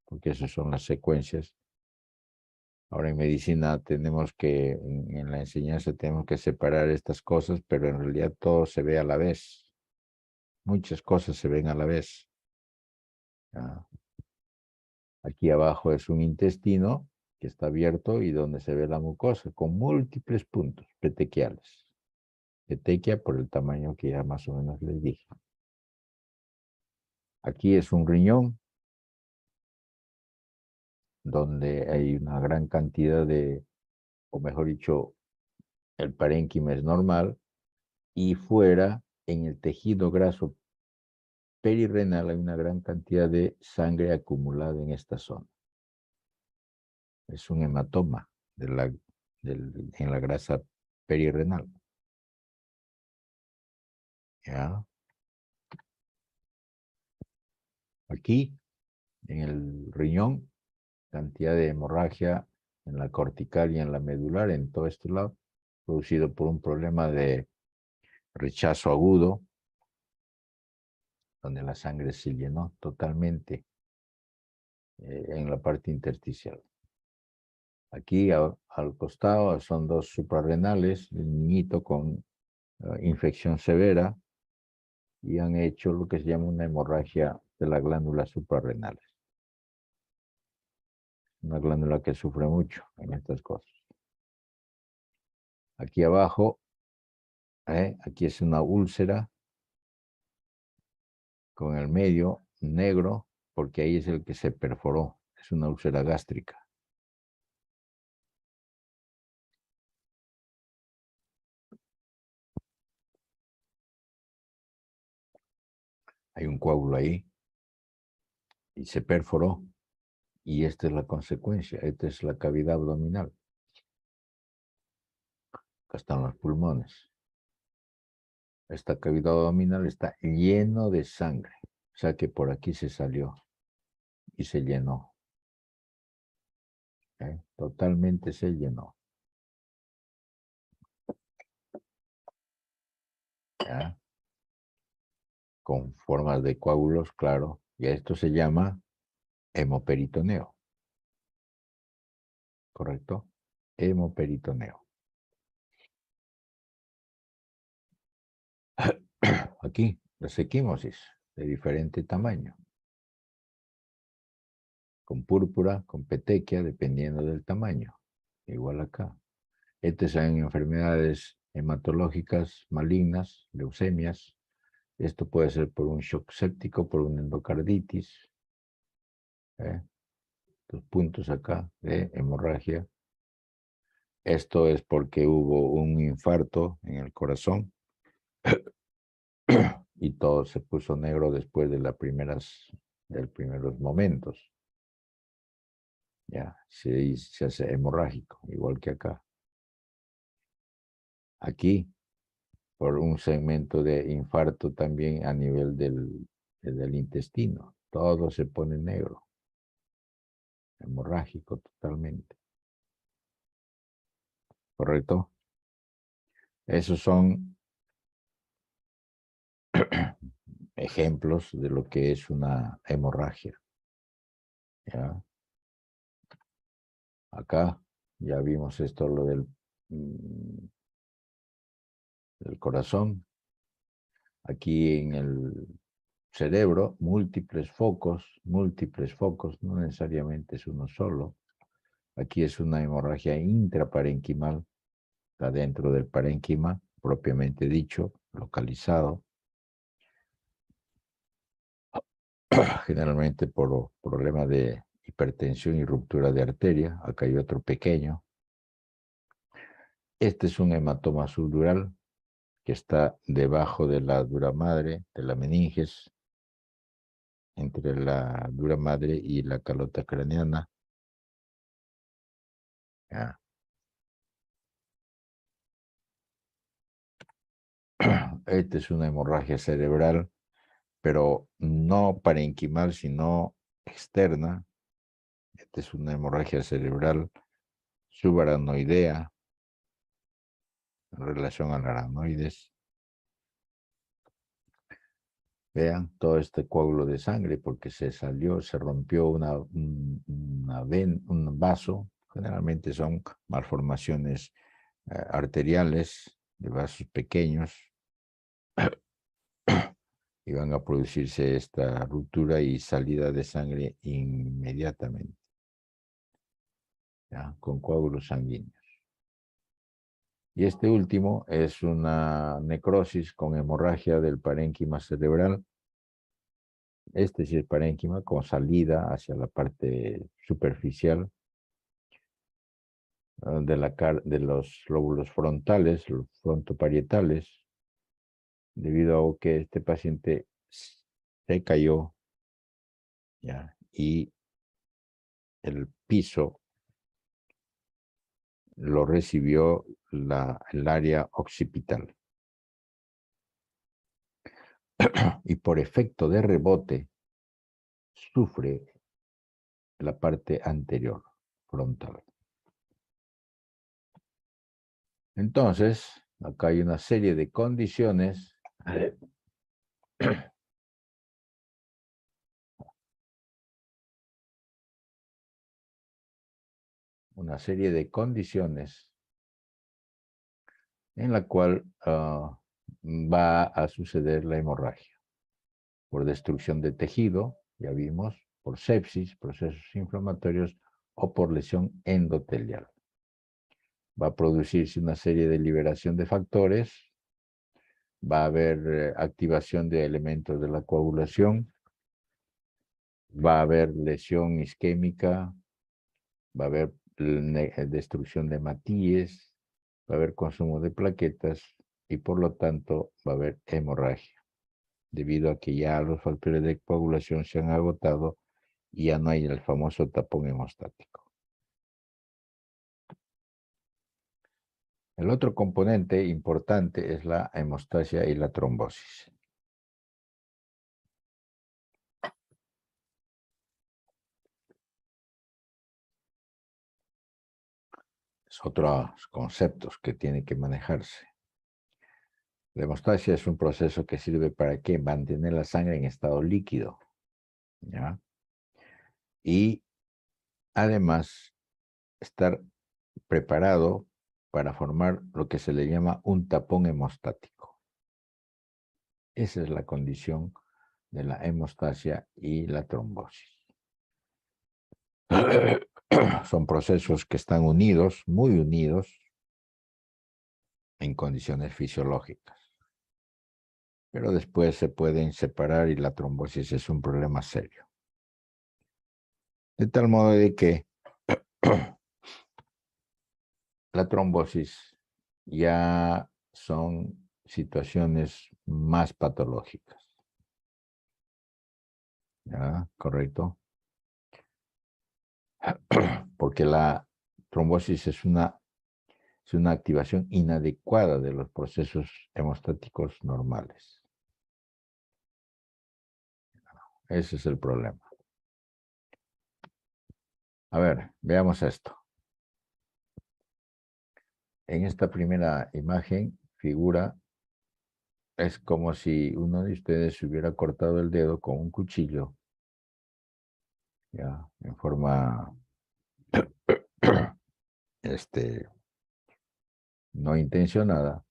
[SPEAKER 1] porque esas son las secuencias. Ahora en medicina tenemos que, en la enseñanza tenemos que separar estas cosas, pero en realidad todo se ve a la vez. Muchas cosas se ven a la vez. ¿Ya? Aquí abajo es un intestino que está abierto y donde se ve la mucosa, con múltiples puntos petequiales. Petequia por el tamaño que ya más o menos les dije. Aquí es un riñón, donde hay una gran cantidad de, o mejor dicho, el parénquima es normal, y fuera, en el tejido graso perirrenal, hay una gran cantidad de sangre acumulada en esta zona. Es un hematoma en la grasa perirrenal. ¿Ya? Aquí, en el riñón, cantidad de hemorragia en la cortical y en la medular, en todo este lado, producido por un problema de rechazo agudo, donde la sangre se llenó totalmente en la parte intersticial. Aquí al costado son dos suprarrenales, el niñito con infección severa, y han hecho lo que se llama una hemorragia de las glándulas suprarrenales. Una glándula que sufre mucho en estas cosas. Aquí abajo, aquí es una úlcera con el medio negro, porque ahí es el que se perforó. Es una úlcera gástrica. Hay un coágulo ahí y se perforó. Y esta es la consecuencia. Esta es la cavidad abdominal. Acá están los pulmones. Esta cavidad abdominal está lleno de sangre. O sea que por aquí se salió y se llenó. Totalmente se llenó. ¿Ya? Con formas de coágulos, claro. Y esto se llama hemoperitoneo. ¿Correcto? Hemoperitoneo. Aquí, las equimosis de diferente tamaño. Con púrpura, con petequia, dependiendo del tamaño. Igual acá. Estas son enfermedades hematológicas malignas, leucemias. Esto puede ser por un shock séptico, por una endocarditis. Estos puntos acá de hemorragia. Esto es porque hubo un infarto en el corazón y todo se puso negro después de los primeros momentos. Ya, se hace hemorrágico, igual que acá. Aquí, por un segmento de infarto también a nivel del intestino. Todo se pone negro, hemorrágico totalmente. ¿Correcto? Esos son ejemplos de lo que es una hemorragia. ¿Ya? Acá ya vimos esto, lo del corazón. Aquí en el cerebro, múltiples focos, no necesariamente es uno solo. Aquí es una hemorragia intraparenquimal, está dentro del parénquima, propiamente dicho, localizado, generalmente por problemas de hipertensión y ruptura de arteria. Acá hay otro pequeño. Este es un hematoma subdural que está debajo de la dura madre, de la meninges, entre la dura madre y la calota craneana. ¿Ya? Esta es una hemorragia cerebral, pero no parenquimal, sino externa. Esta es una hemorragia cerebral subaracnoidea en relación al aracnoides. Vean todo este coágulo de sangre porque se rompió un vaso. Generalmente son malformaciones arteriales de vasos pequeños y van a producirse esta ruptura y salida de sangre inmediatamente, ¿ya? Con coágulos sanguíneos. Y este último es una necrosis con hemorragia del parénquima cerebral. Este sí es parénquima con salida hacia la parte superficial de los lóbulos frontales, los frontoparietales, debido a que este paciente se cayó, ¿ya? Y el piso lo recibió el área occipital. Y por efecto de rebote, sufre la parte anterior, frontal. Entonces, acá hay una serie de condiciones en la cual va a suceder la hemorragia. Por destrucción de tejido, ya vimos, por sepsis, procesos inflamatorios o por lesión endotelial. Va a producirse una serie de liberación de factores, va a haber activación de elementos de la coagulación, va a haber lesión isquémica, va a haber destrucción de matíes, va a haber consumo de plaquetas y por lo tanto va a haber hemorragia, debido a que ya los factores de coagulación se han agotado y ya no hay el famoso tapón hemostático. El otro componente importante es la hemostasia y la trombosis. Es otros conceptos que tienen que manejarse. La hemostasia es un proceso que sirve para ¿qué? Mantener la sangre en estado líquido, ¿ya? Y además estar preparado para formar lo que se le llama un tapón hemostático. Esa es la condición de la hemostasia y la trombosis. Son procesos que están unidos, muy unidos, en condiciones fisiológicas. Pero después se pueden separar y la trombosis es un problema serio. De tal modo de que la trombosis ya son situaciones más patológicas. ¿Ya? ¿Correcto? Porque la trombosis es una activación inadecuada de los procesos hemostáticos normales. Ese es el problema. A ver, veamos esto. En esta primera imagen figura, es como si uno de ustedes se hubiera cortado el dedo con un cuchillo, ya, en forma no intencionada,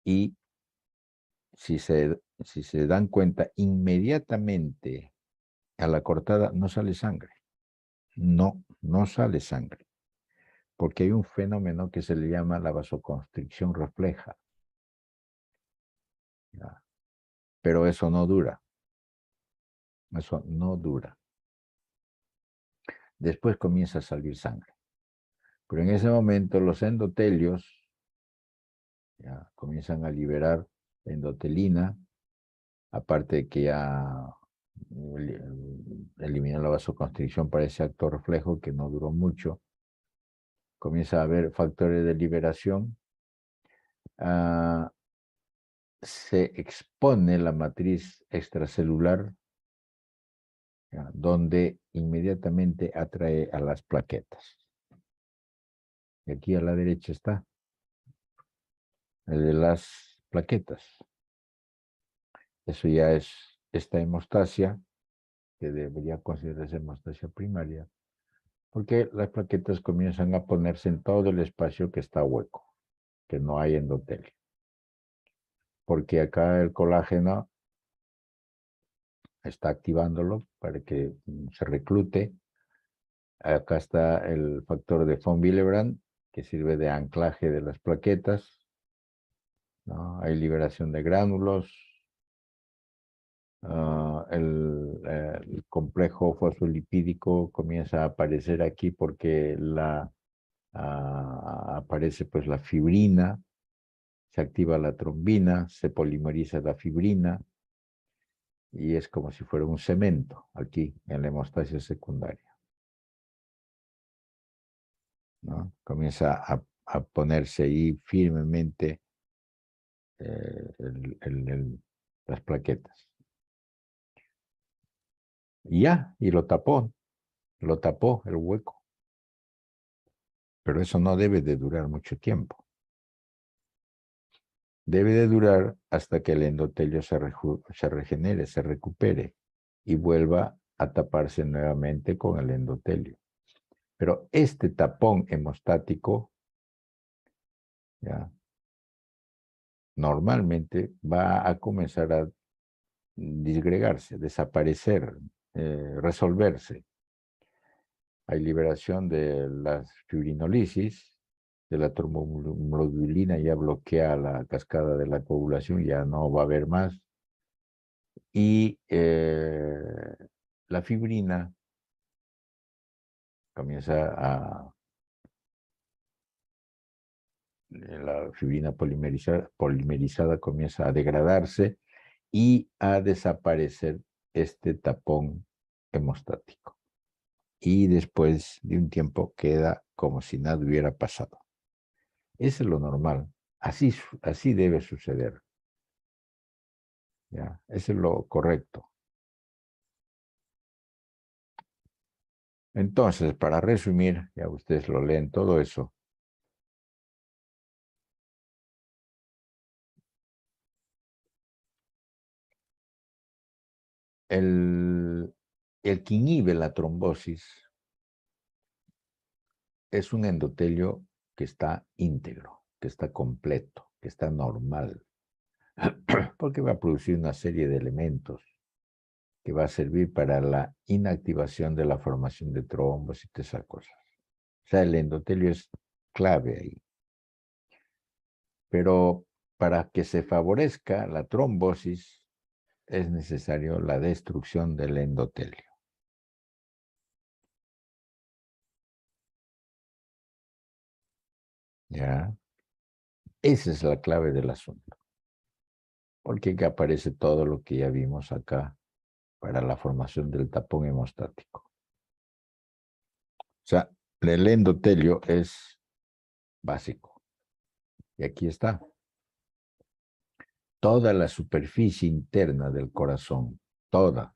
[SPEAKER 1] y si se dan cuenta, inmediatamente a la cortada no sale sangre. No sale sangre, porque hay un fenómeno que se le llama la vasoconstricción refleja. ¿Ya? Pero eso no dura. Eso no dura. Después comienza a salir sangre. Pero en ese momento los endotelios ya comienzan a liberar endotelina, aparte de que ya eliminó la vasoconstricción para ese acto reflejo que no duró mucho. Comienza a haber factores de liberación. Se expone la matriz extracelular, ya, donde inmediatamente atrae a las plaquetas. Y aquí a la derecha está el de las plaquetas. Eso ya es esta hemostasia, que debería considerarse hemostasia primaria, porque las plaquetas comienzan a ponerse en todo el espacio que está hueco, que no hay endotelio. Porque acá el colágeno está activándolo para que se reclute. Acá está el factor de von Willebrand, que sirve de anclaje de las plaquetas, ¿no? Hay liberación de gránulos. El complejo fosfolipídico comienza a aparecer aquí porque aparece pues la fibrina, se activa la trombina, se polimeriza la fibrina y es como si fuera un cemento aquí en la hemostasia secundaria, ¿no? Comienza a ponerse ahí firmemente las plaquetas. Y ya, y lo tapó el hueco. Pero eso no debe de durar mucho tiempo. Debe de durar hasta que el endotelio se regenere, se recupere y vuelva a taparse nuevamente con el endotelio. Pero este tapón hemostático, ya, normalmente va a comenzar a disgregarse, desaparecer, resolverse. Hay liberación de la fibrinolisis, de la trombomodulina ya bloquea la cascada de la coagulación, ya no va a haber más. Y la fibrina la fibrina polimerizada comienza a degradarse y a desaparecer este tapón hemostático. Y después de un tiempo queda como si nada hubiera pasado. Eso es lo normal. Así debe suceder. ¿Ya? Eso es lo correcto. Entonces, para resumir, ya ustedes lo leen todo eso. El que inhibe la trombosis es un endotelio que está íntegro, que está completo, que está normal, porque va a producir una serie de elementos que va a servir para la inactivación de la formación de trombos y todas esas cosas. O sea, el endotelio es clave ahí. Pero para que se favorezca la trombosis es necesario la destrucción del endotelio. ¿Ya? Esa es la clave del asunto. Porque aquí aparece todo lo que ya vimos acá para la formación del tapón hemostático. O sea, el endotelio es básico. Y aquí está. Toda la superficie interna del corazón, toda,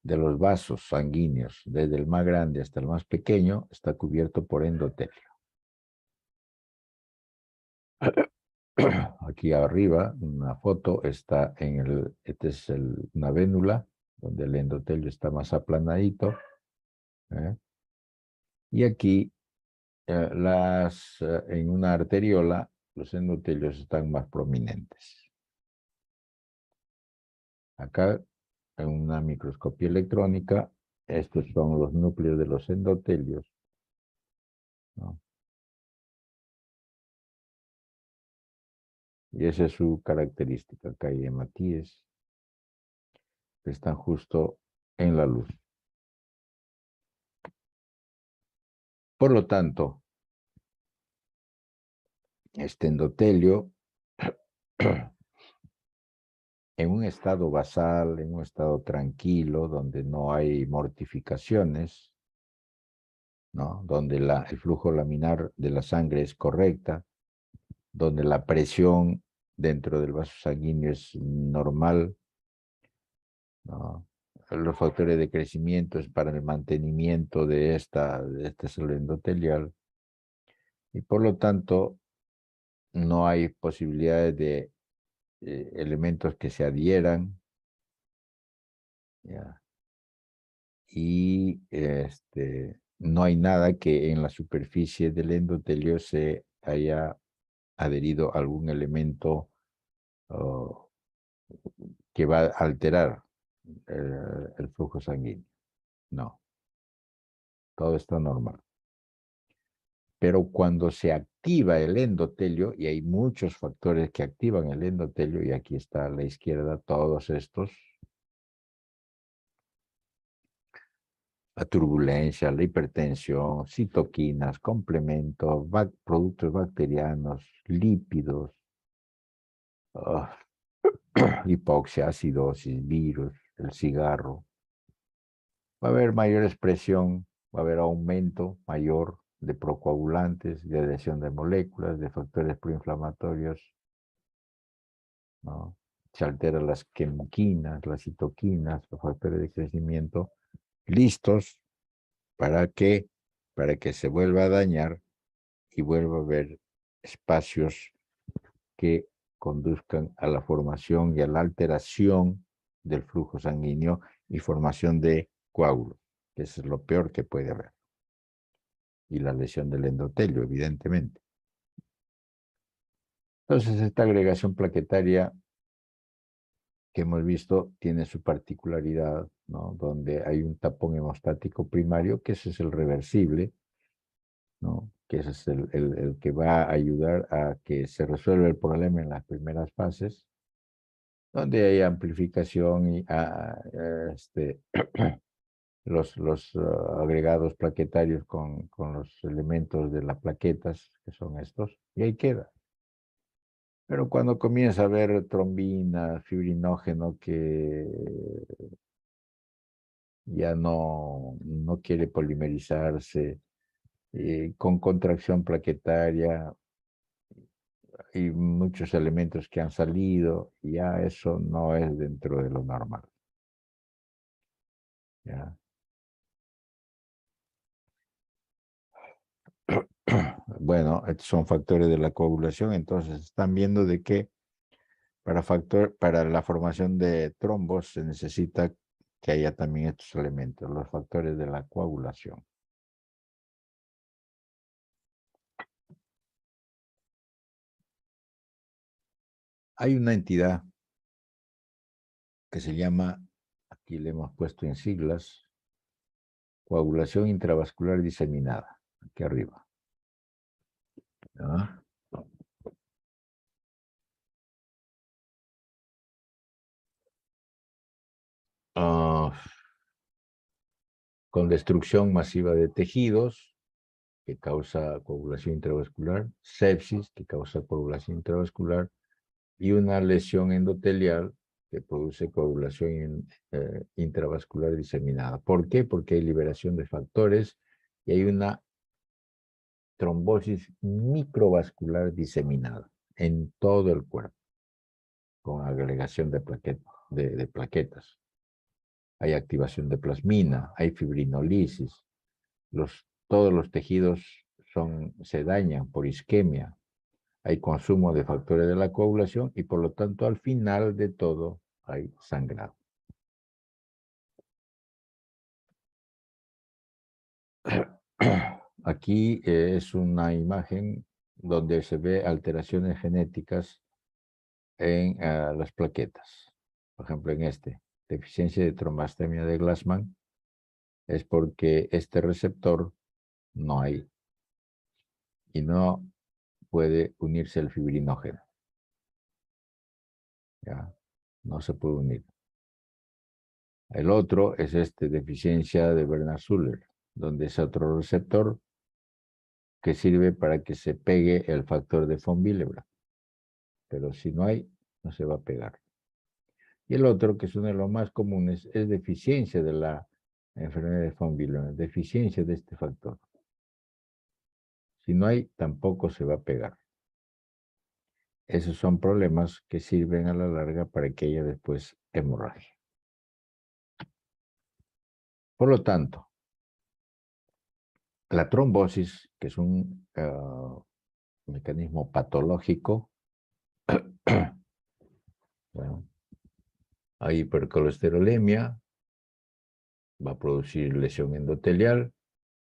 [SPEAKER 1] de los vasos sanguíneos, desde el más grande hasta el más pequeño, está cubierto por endotelio. Aquí arriba, una foto, está en el, una vénula, donde el endotelio está más aplanadito. ¿Eh? Y aquí, en una arteriola, los endotelios están más prominentes. Acá, en una microscopía electrónica, estos son los núcleos de los endotelios, ¿no? Y esa es su característica. Acá hay hematíes que están justo en la luz. Por lo tanto, este endotelio, en un estado basal, en un estado tranquilo, donde no hay mortificaciones, ¿no? Donde el flujo laminar de la sangre es correcta, donde la presión dentro del vaso sanguíneo es normal, ¿no? Los factores de crecimiento es para el mantenimiento de este célula endotelial, y por lo tanto no hay posibilidades de elementos que se adhieran, ¿ya? Y no hay nada que en la superficie del endotelio se haya adherido a algún elemento oh, que va a alterar el flujo sanguíneo. No, todo está normal. Pero cuando se activa el endotelio, y hay muchos factores que activan el endotelio, y aquí está a la izquierda todos estos: la turbulencia, la hipertensión, citoquinas, complementos, productos bacterianos, lípidos, hipoxia, acidosis, virus, el cigarro. Va a haber mayor expresión, va a haber aumento mayor de procoagulantes, de adhesión de moléculas, de factores proinflamatorios, ¿no? Se alteran las quimoquinas, las citoquinas, los factores de crecimiento, listos para que, para que se vuelva a dañar y vuelva a haber espacios que conduzcan a la formación y a la alteración del flujo sanguíneo y formación de coágulos, que eso es lo peor que puede haber. Y la lesión del endotelio, evidentemente. Entonces, esta agregación plaquetaria que hemos visto tiene su particularidad, ¿no? Donde hay un tapón hemostático primario, que ese es el reversible, ¿no? Que ese es el que va a ayudar a que se resuelva el problema en las primeras fases, donde hay amplificación y agregados plaquetarios con los elementos de las plaquetas, que son estos, y ahí queda. Pero cuando comienza a haber trombina, fibrinógeno que ya no quiere polimerizarse, con contracción plaquetaria y muchos elementos que han salido, ya eso no es dentro de lo normal. ¿Ya? Bueno, estos son factores de la coagulación, entonces están viendo de que para la formación de trombos se necesita que haya también estos elementos, los factores de la coagulación. Hay una entidad que se llama, aquí le hemos puesto en siglas, coagulación intravascular diseminada, aquí arriba. ¿Ya? Con destrucción masiva de tejidos, que causa coagulación intravascular, sepsis, que causa coagulación intravascular, y una lesión endotelial que produce coagulación intravascular diseminada. ¿Por qué? Porque hay liberación de factores y hay una trombosis microvascular diseminada en todo el cuerpo, con agregación de plaquetas. Hay activación de plasmina, hay fibrinolisis, todos los tejidos se dañan por isquemia, hay consumo de factores de la coagulación y por lo tanto al final de todo hay sangrado. Aquí es una imagen donde se ve alteraciones genéticas en las plaquetas. Por ejemplo, en deficiencia de trombastemia de Glassman, es porque este receptor no hay y no puede unirse al fibrinógeno. ¿Ya? No se puede unir. El otro es deficiencia de Bernard-Suller, donde es otro receptor que sirve para que se pegue el factor de von Willebrand. Pero si no hay, no se va a pegar. Y el otro, que es uno de los más comunes, es deficiencia de la enfermedad de von Willebrand, deficiencia de este factor. Si no hay, tampoco se va a pegar. Esos son problemas que sirven a la larga para que haya después hemorragia. Por lo tanto, la trombosis, que es un mecanismo patológico, bueno, hay hipercolesterolemia, va a producir lesión endotelial,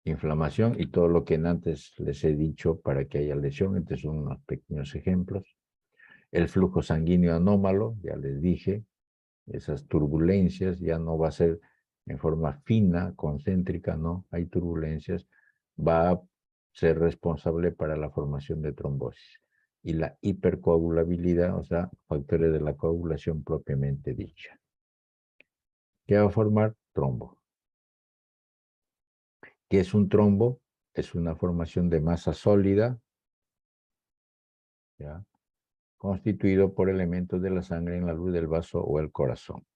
[SPEAKER 1] inflamación y todo lo que antes les he dicho para que haya lesión. Estos son unos pequeños ejemplos. El flujo sanguíneo anómalo, ya les dije, esas turbulencias ya no va a ser en forma fina, concéntrica, no, hay turbulencias, va a ser responsable para la formación de trombosis. Y la hipercoagulabilidad, o sea, factores de la coagulación propiamente dicha. ¿Qué va a formar? Trombo. ¿Qué es un trombo? Es una formación de masa sólida, ¿ya?, constituido por elementos de la sangre en la luz del vaso o el corazón.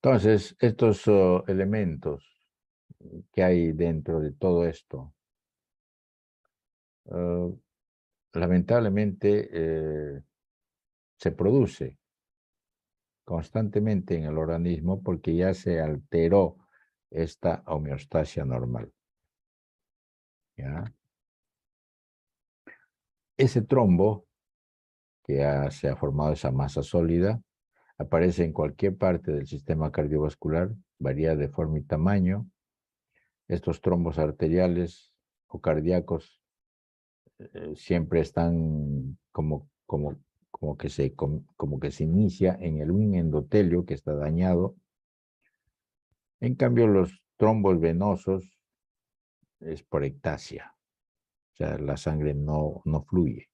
[SPEAKER 1] Entonces, estos elementos que hay dentro de todo esto, lamentablemente se produce constantemente en el organismo porque ya se alteró esta homeostasia normal. ¿Ya? Ese trombo, que ya se ha formado esa masa sólida, aparece en cualquier parte del sistema cardiovascular, varía de forma y tamaño. Estos trombos arteriales o cardíacos siempre están como que se inicia en un endotelio que está dañado. En cambio, los trombos venosos es por ectasia, o sea, la sangre no fluye.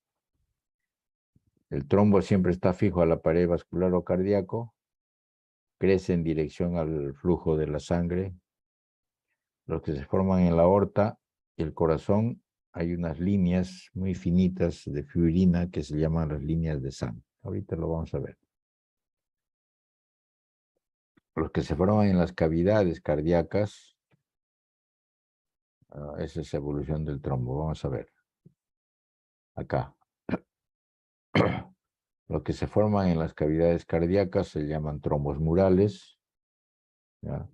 [SPEAKER 1] El trombo siempre está fijo a la pared vascular o cardíaco, crece en dirección al flujo de la sangre. Los que se forman en la aorta y el corazón, hay unas líneas muy finitas de fibrina que se llaman las líneas de sangre. Ahorita lo vamos a ver. Los que se forman en las cavidades cardíacas, esa es la evolución del trombo. Vamos a ver. Acá. Los que se forman en las cavidades cardíacas se llaman trombos murales. ¿Ya?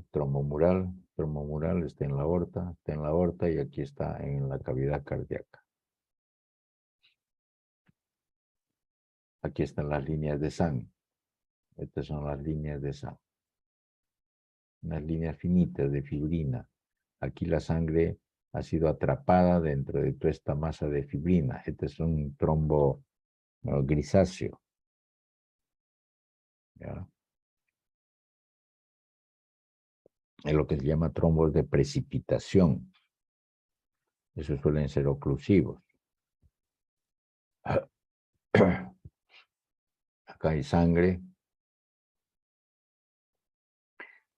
[SPEAKER 1] Trombo mural está en la aorta y aquí está en la cavidad cardíaca. Aquí están las líneas de sangre. Estas son las líneas de sangre. Unas líneas finitas de fibrina. Aquí la sangre ha sido atrapada dentro de toda esta masa de fibrina. Este es un trombo grisáceo. ¿Ya? Es lo que se llama trombos de precipitación. Esos suelen ser oclusivos. Acá hay sangre.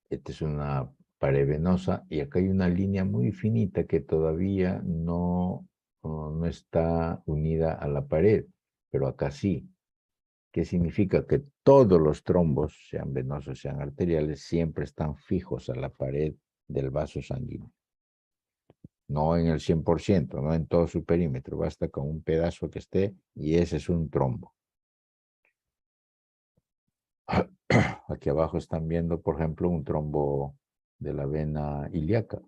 [SPEAKER 1] Esta es una pared venosa y acá hay una línea muy finita que todavía no está unida a la pared, pero acá sí. ¿Qué significa? Que todos los trombos, sean venosos, sean arteriales, siempre están fijos a la pared del vaso sanguíneo. No en el 100%, no en todo su perímetro, basta con un pedazo que esté y ese es un trombo. Aquí abajo están viendo, por ejemplo, un trombo de la vena ilíaca.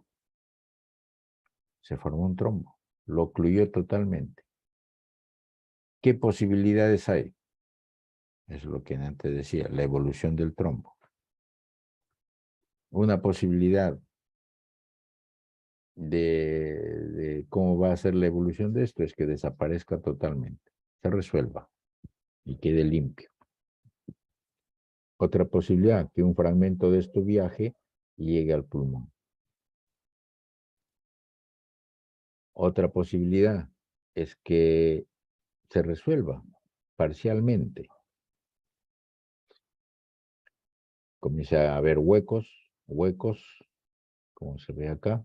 [SPEAKER 1] Se formó un trombo, lo ocluyó totalmente. ¿Qué posibilidades hay? Es lo que antes decía, la evolución del trombo. Una posibilidad de cómo va a ser la evolución de esto es que desaparezca totalmente, se resuelva y quede limpio. Otra posibilidad, que un fragmento de esto viaje y llegue al pulmón. Otra posibilidad es que se resuelva parcialmente. Comienza a haber huecos, como se ve acá,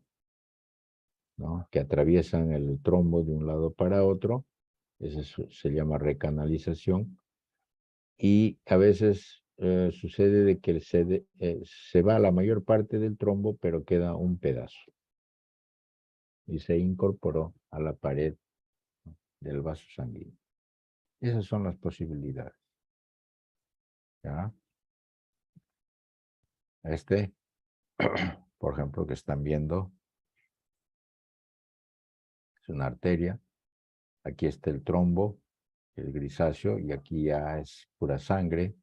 [SPEAKER 1] ¿no? Que atraviesan el trombo de un lado para otro. Eso se llama recanalización. Y a veces sucede de que se va la mayor parte del trombo, pero queda un pedazo. Y se incorporó a la pared del vaso sanguíneo. Esas son las posibilidades. ¿Ya? Por ejemplo, que están viendo, es una arteria. Aquí está el trombo, el grisáceo, y aquí ya es pura sangre.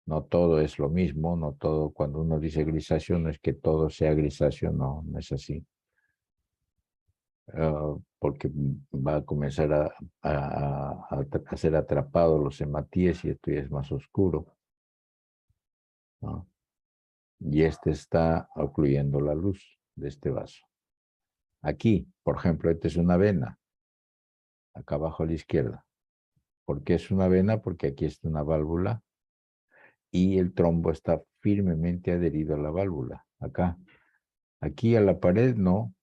[SPEAKER 1] No todo es lo mismo, no todo, cuando uno dice grisáceo, no es que todo sea grisáceo, no, no es así. Porque va a comenzar a ser atrapado los hematíes y esto ya es más oscuro, ¿no? Y este está ocluyendo la luz de este vaso. Aquí, por ejemplo, esta es una vena, acá abajo a la izquierda. ¿Por qué es una vena? Porque aquí está una válvula y el trombo está firmemente adherido a la válvula, acá. Aquí a la pared no,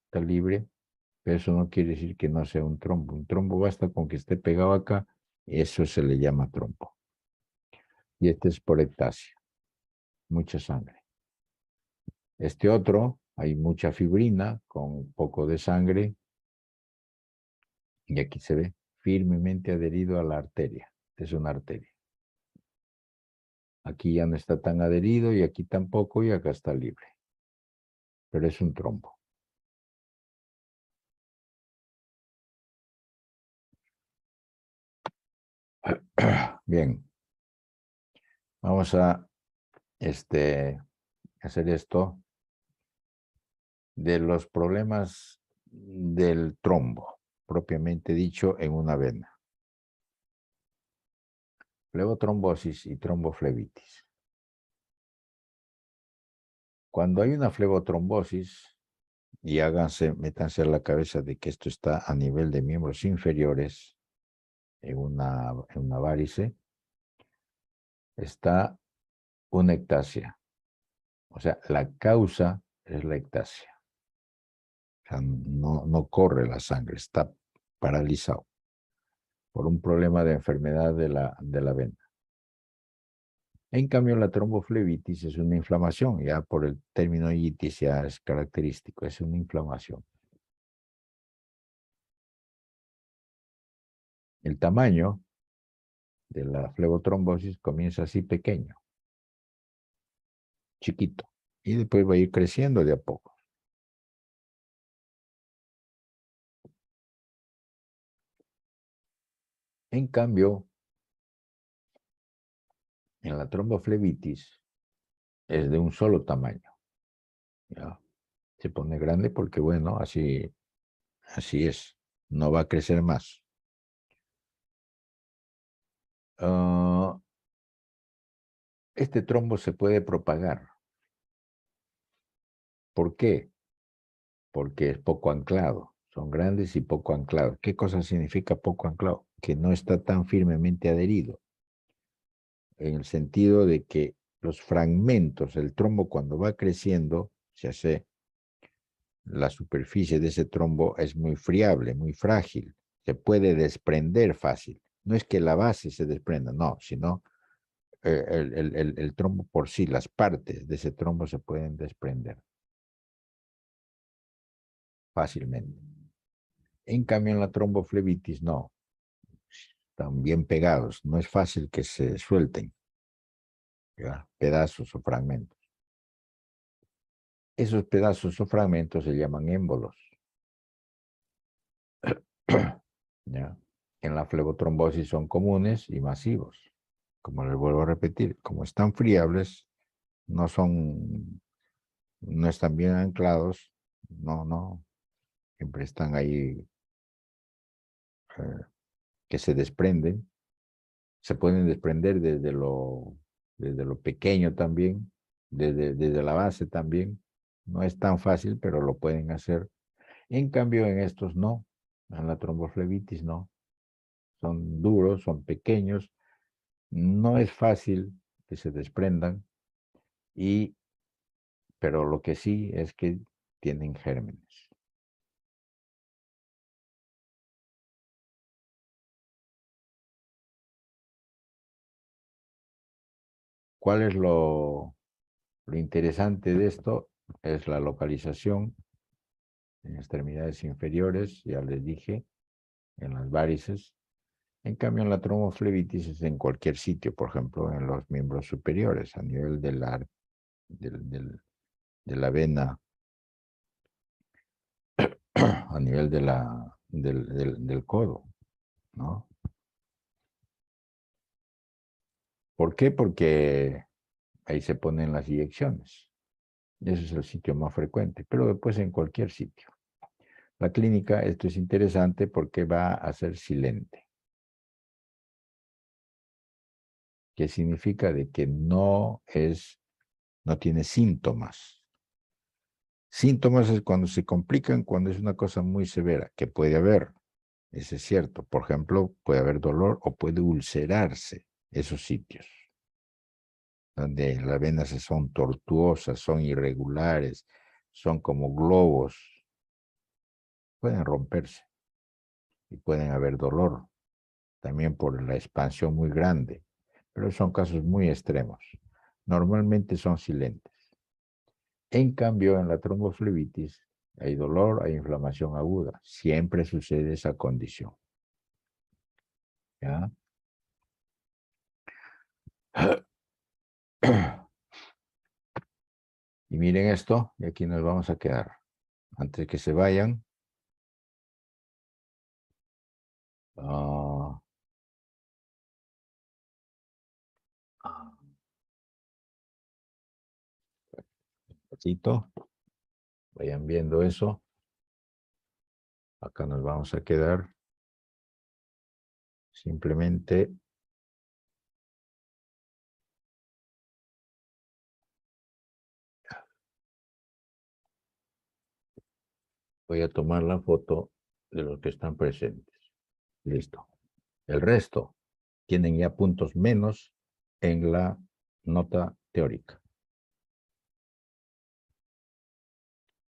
[SPEAKER 1] está libre, pero eso no quiere decir que no sea un trombo. Un trombo basta con que esté pegado acá, eso se le llama trombo. Y este es por ectasia, mucha sangre. Este otro, hay mucha fibrina con poco de sangre, y aquí se ve firmemente adherido a la arteria. Es una arteria. Aquí ya no está tan adherido y aquí tampoco y acá está libre. Pero es un trombo. Bien. Vamos a hacer esto de los problemas del trombo, propiamente dicho, en una vena. Flebotrombosis y tromboflebitis. Cuando hay una flebotrombosis, y métanse a la cabeza de que esto está a nivel de miembros inferiores, en una varice, está una ectasia. O sea, la causa es la ectasia. O sea, no corre la sangre, está paralizado por un problema de enfermedad de la vena. En cambio, la tromboflebitis es una inflamación, ya por el término itis ya es característico, es una inflamación. El tamaño de la flebotrombosis comienza así pequeño, chiquito, y después va a ir creciendo de a poco. En cambio, en la tromboflebitis es de un solo tamaño. ¿Ya? Se pone grande porque, bueno, así es. No va a crecer más. Este trombo se puede propagar. ¿Por qué? Porque es poco anclado, Son grandes y poco anclados. ¿Qué cosa significa poco anclado? Que no está tan firmemente adherido, en el sentido de que los fragmentos, el trombo cuando va creciendo, se hace, la superficie de ese trombo es muy friable, muy frágil, se puede desprender fácil. No es que la base se desprenda, no, sino el trombo por sí, las partes de ese trombo se pueden desprender fácilmente. En cambio, en la tromboflebitis, no, están bien pegados, no es fácil que se suelten, ¿ya? Pedazos o fragmentos. Esos pedazos o fragmentos se llaman émbolos. ¿Ya? En la flebotrombosis son comunes y masivos. Como les vuelvo a repetir, como están friables, no están bien anclados, no, siempre están ahí que se desprenden, se pueden desprender desde lo pequeño también, desde la base también. No es tan fácil, pero lo pueden hacer. En cambio, en estos no, en la tromboflebitis no. Son duros, son pequeños, no es fácil que se desprendan, pero lo que sí es que tienen gérmenes. ¿Cuál es lo interesante de esto? Es la localización en extremidades inferiores, ya les dije, en las varices. En cambio, en la tromboflebitis es en cualquier sitio, por ejemplo, en los miembros superiores, a nivel de la vena, a nivel del codo, ¿no? ¿Por qué? Porque ahí se ponen las inyecciones. Ese es el sitio más frecuente, pero después en cualquier sitio. La clínica, esto es interesante porque va a ser silente. ¿Qué significa? De que no tiene síntomas. Síntomas es cuando se complican, cuando es una cosa muy severa, que puede haber, eso es cierto. Por ejemplo, puede haber dolor o puede ulcerarse esos sitios, donde las venas son tortuosas, son irregulares, son como globos, pueden romperse y pueden haber dolor, también por la expansión muy grande, pero son casos muy extremos. Normalmente son silentes. En cambio, en la tromboflebitis hay dolor, hay inflamación aguda. Siempre sucede esa condición. ¿Ya? Y miren esto, y aquí nos vamos a quedar. Antes que se vayan, uh, vayan viendo eso. Acá nos vamos a quedar. Simplemente voy a tomar la foto de los que están presentes. Listo. El resto tienen ya puntos menos en la nota teórica.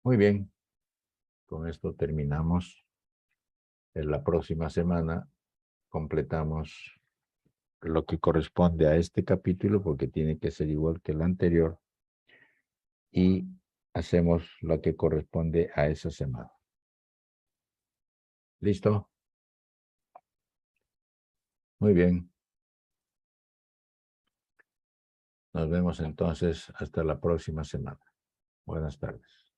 [SPEAKER 1] Muy bien. Con esto terminamos. En la próxima semana completamos lo que corresponde a este capítulo, porque tiene que ser igual que el anterior, y hacemos lo que corresponde a esa semana. ¿Listo? Muy bien. Nos vemos entonces hasta la próxima semana. Buenas tardes.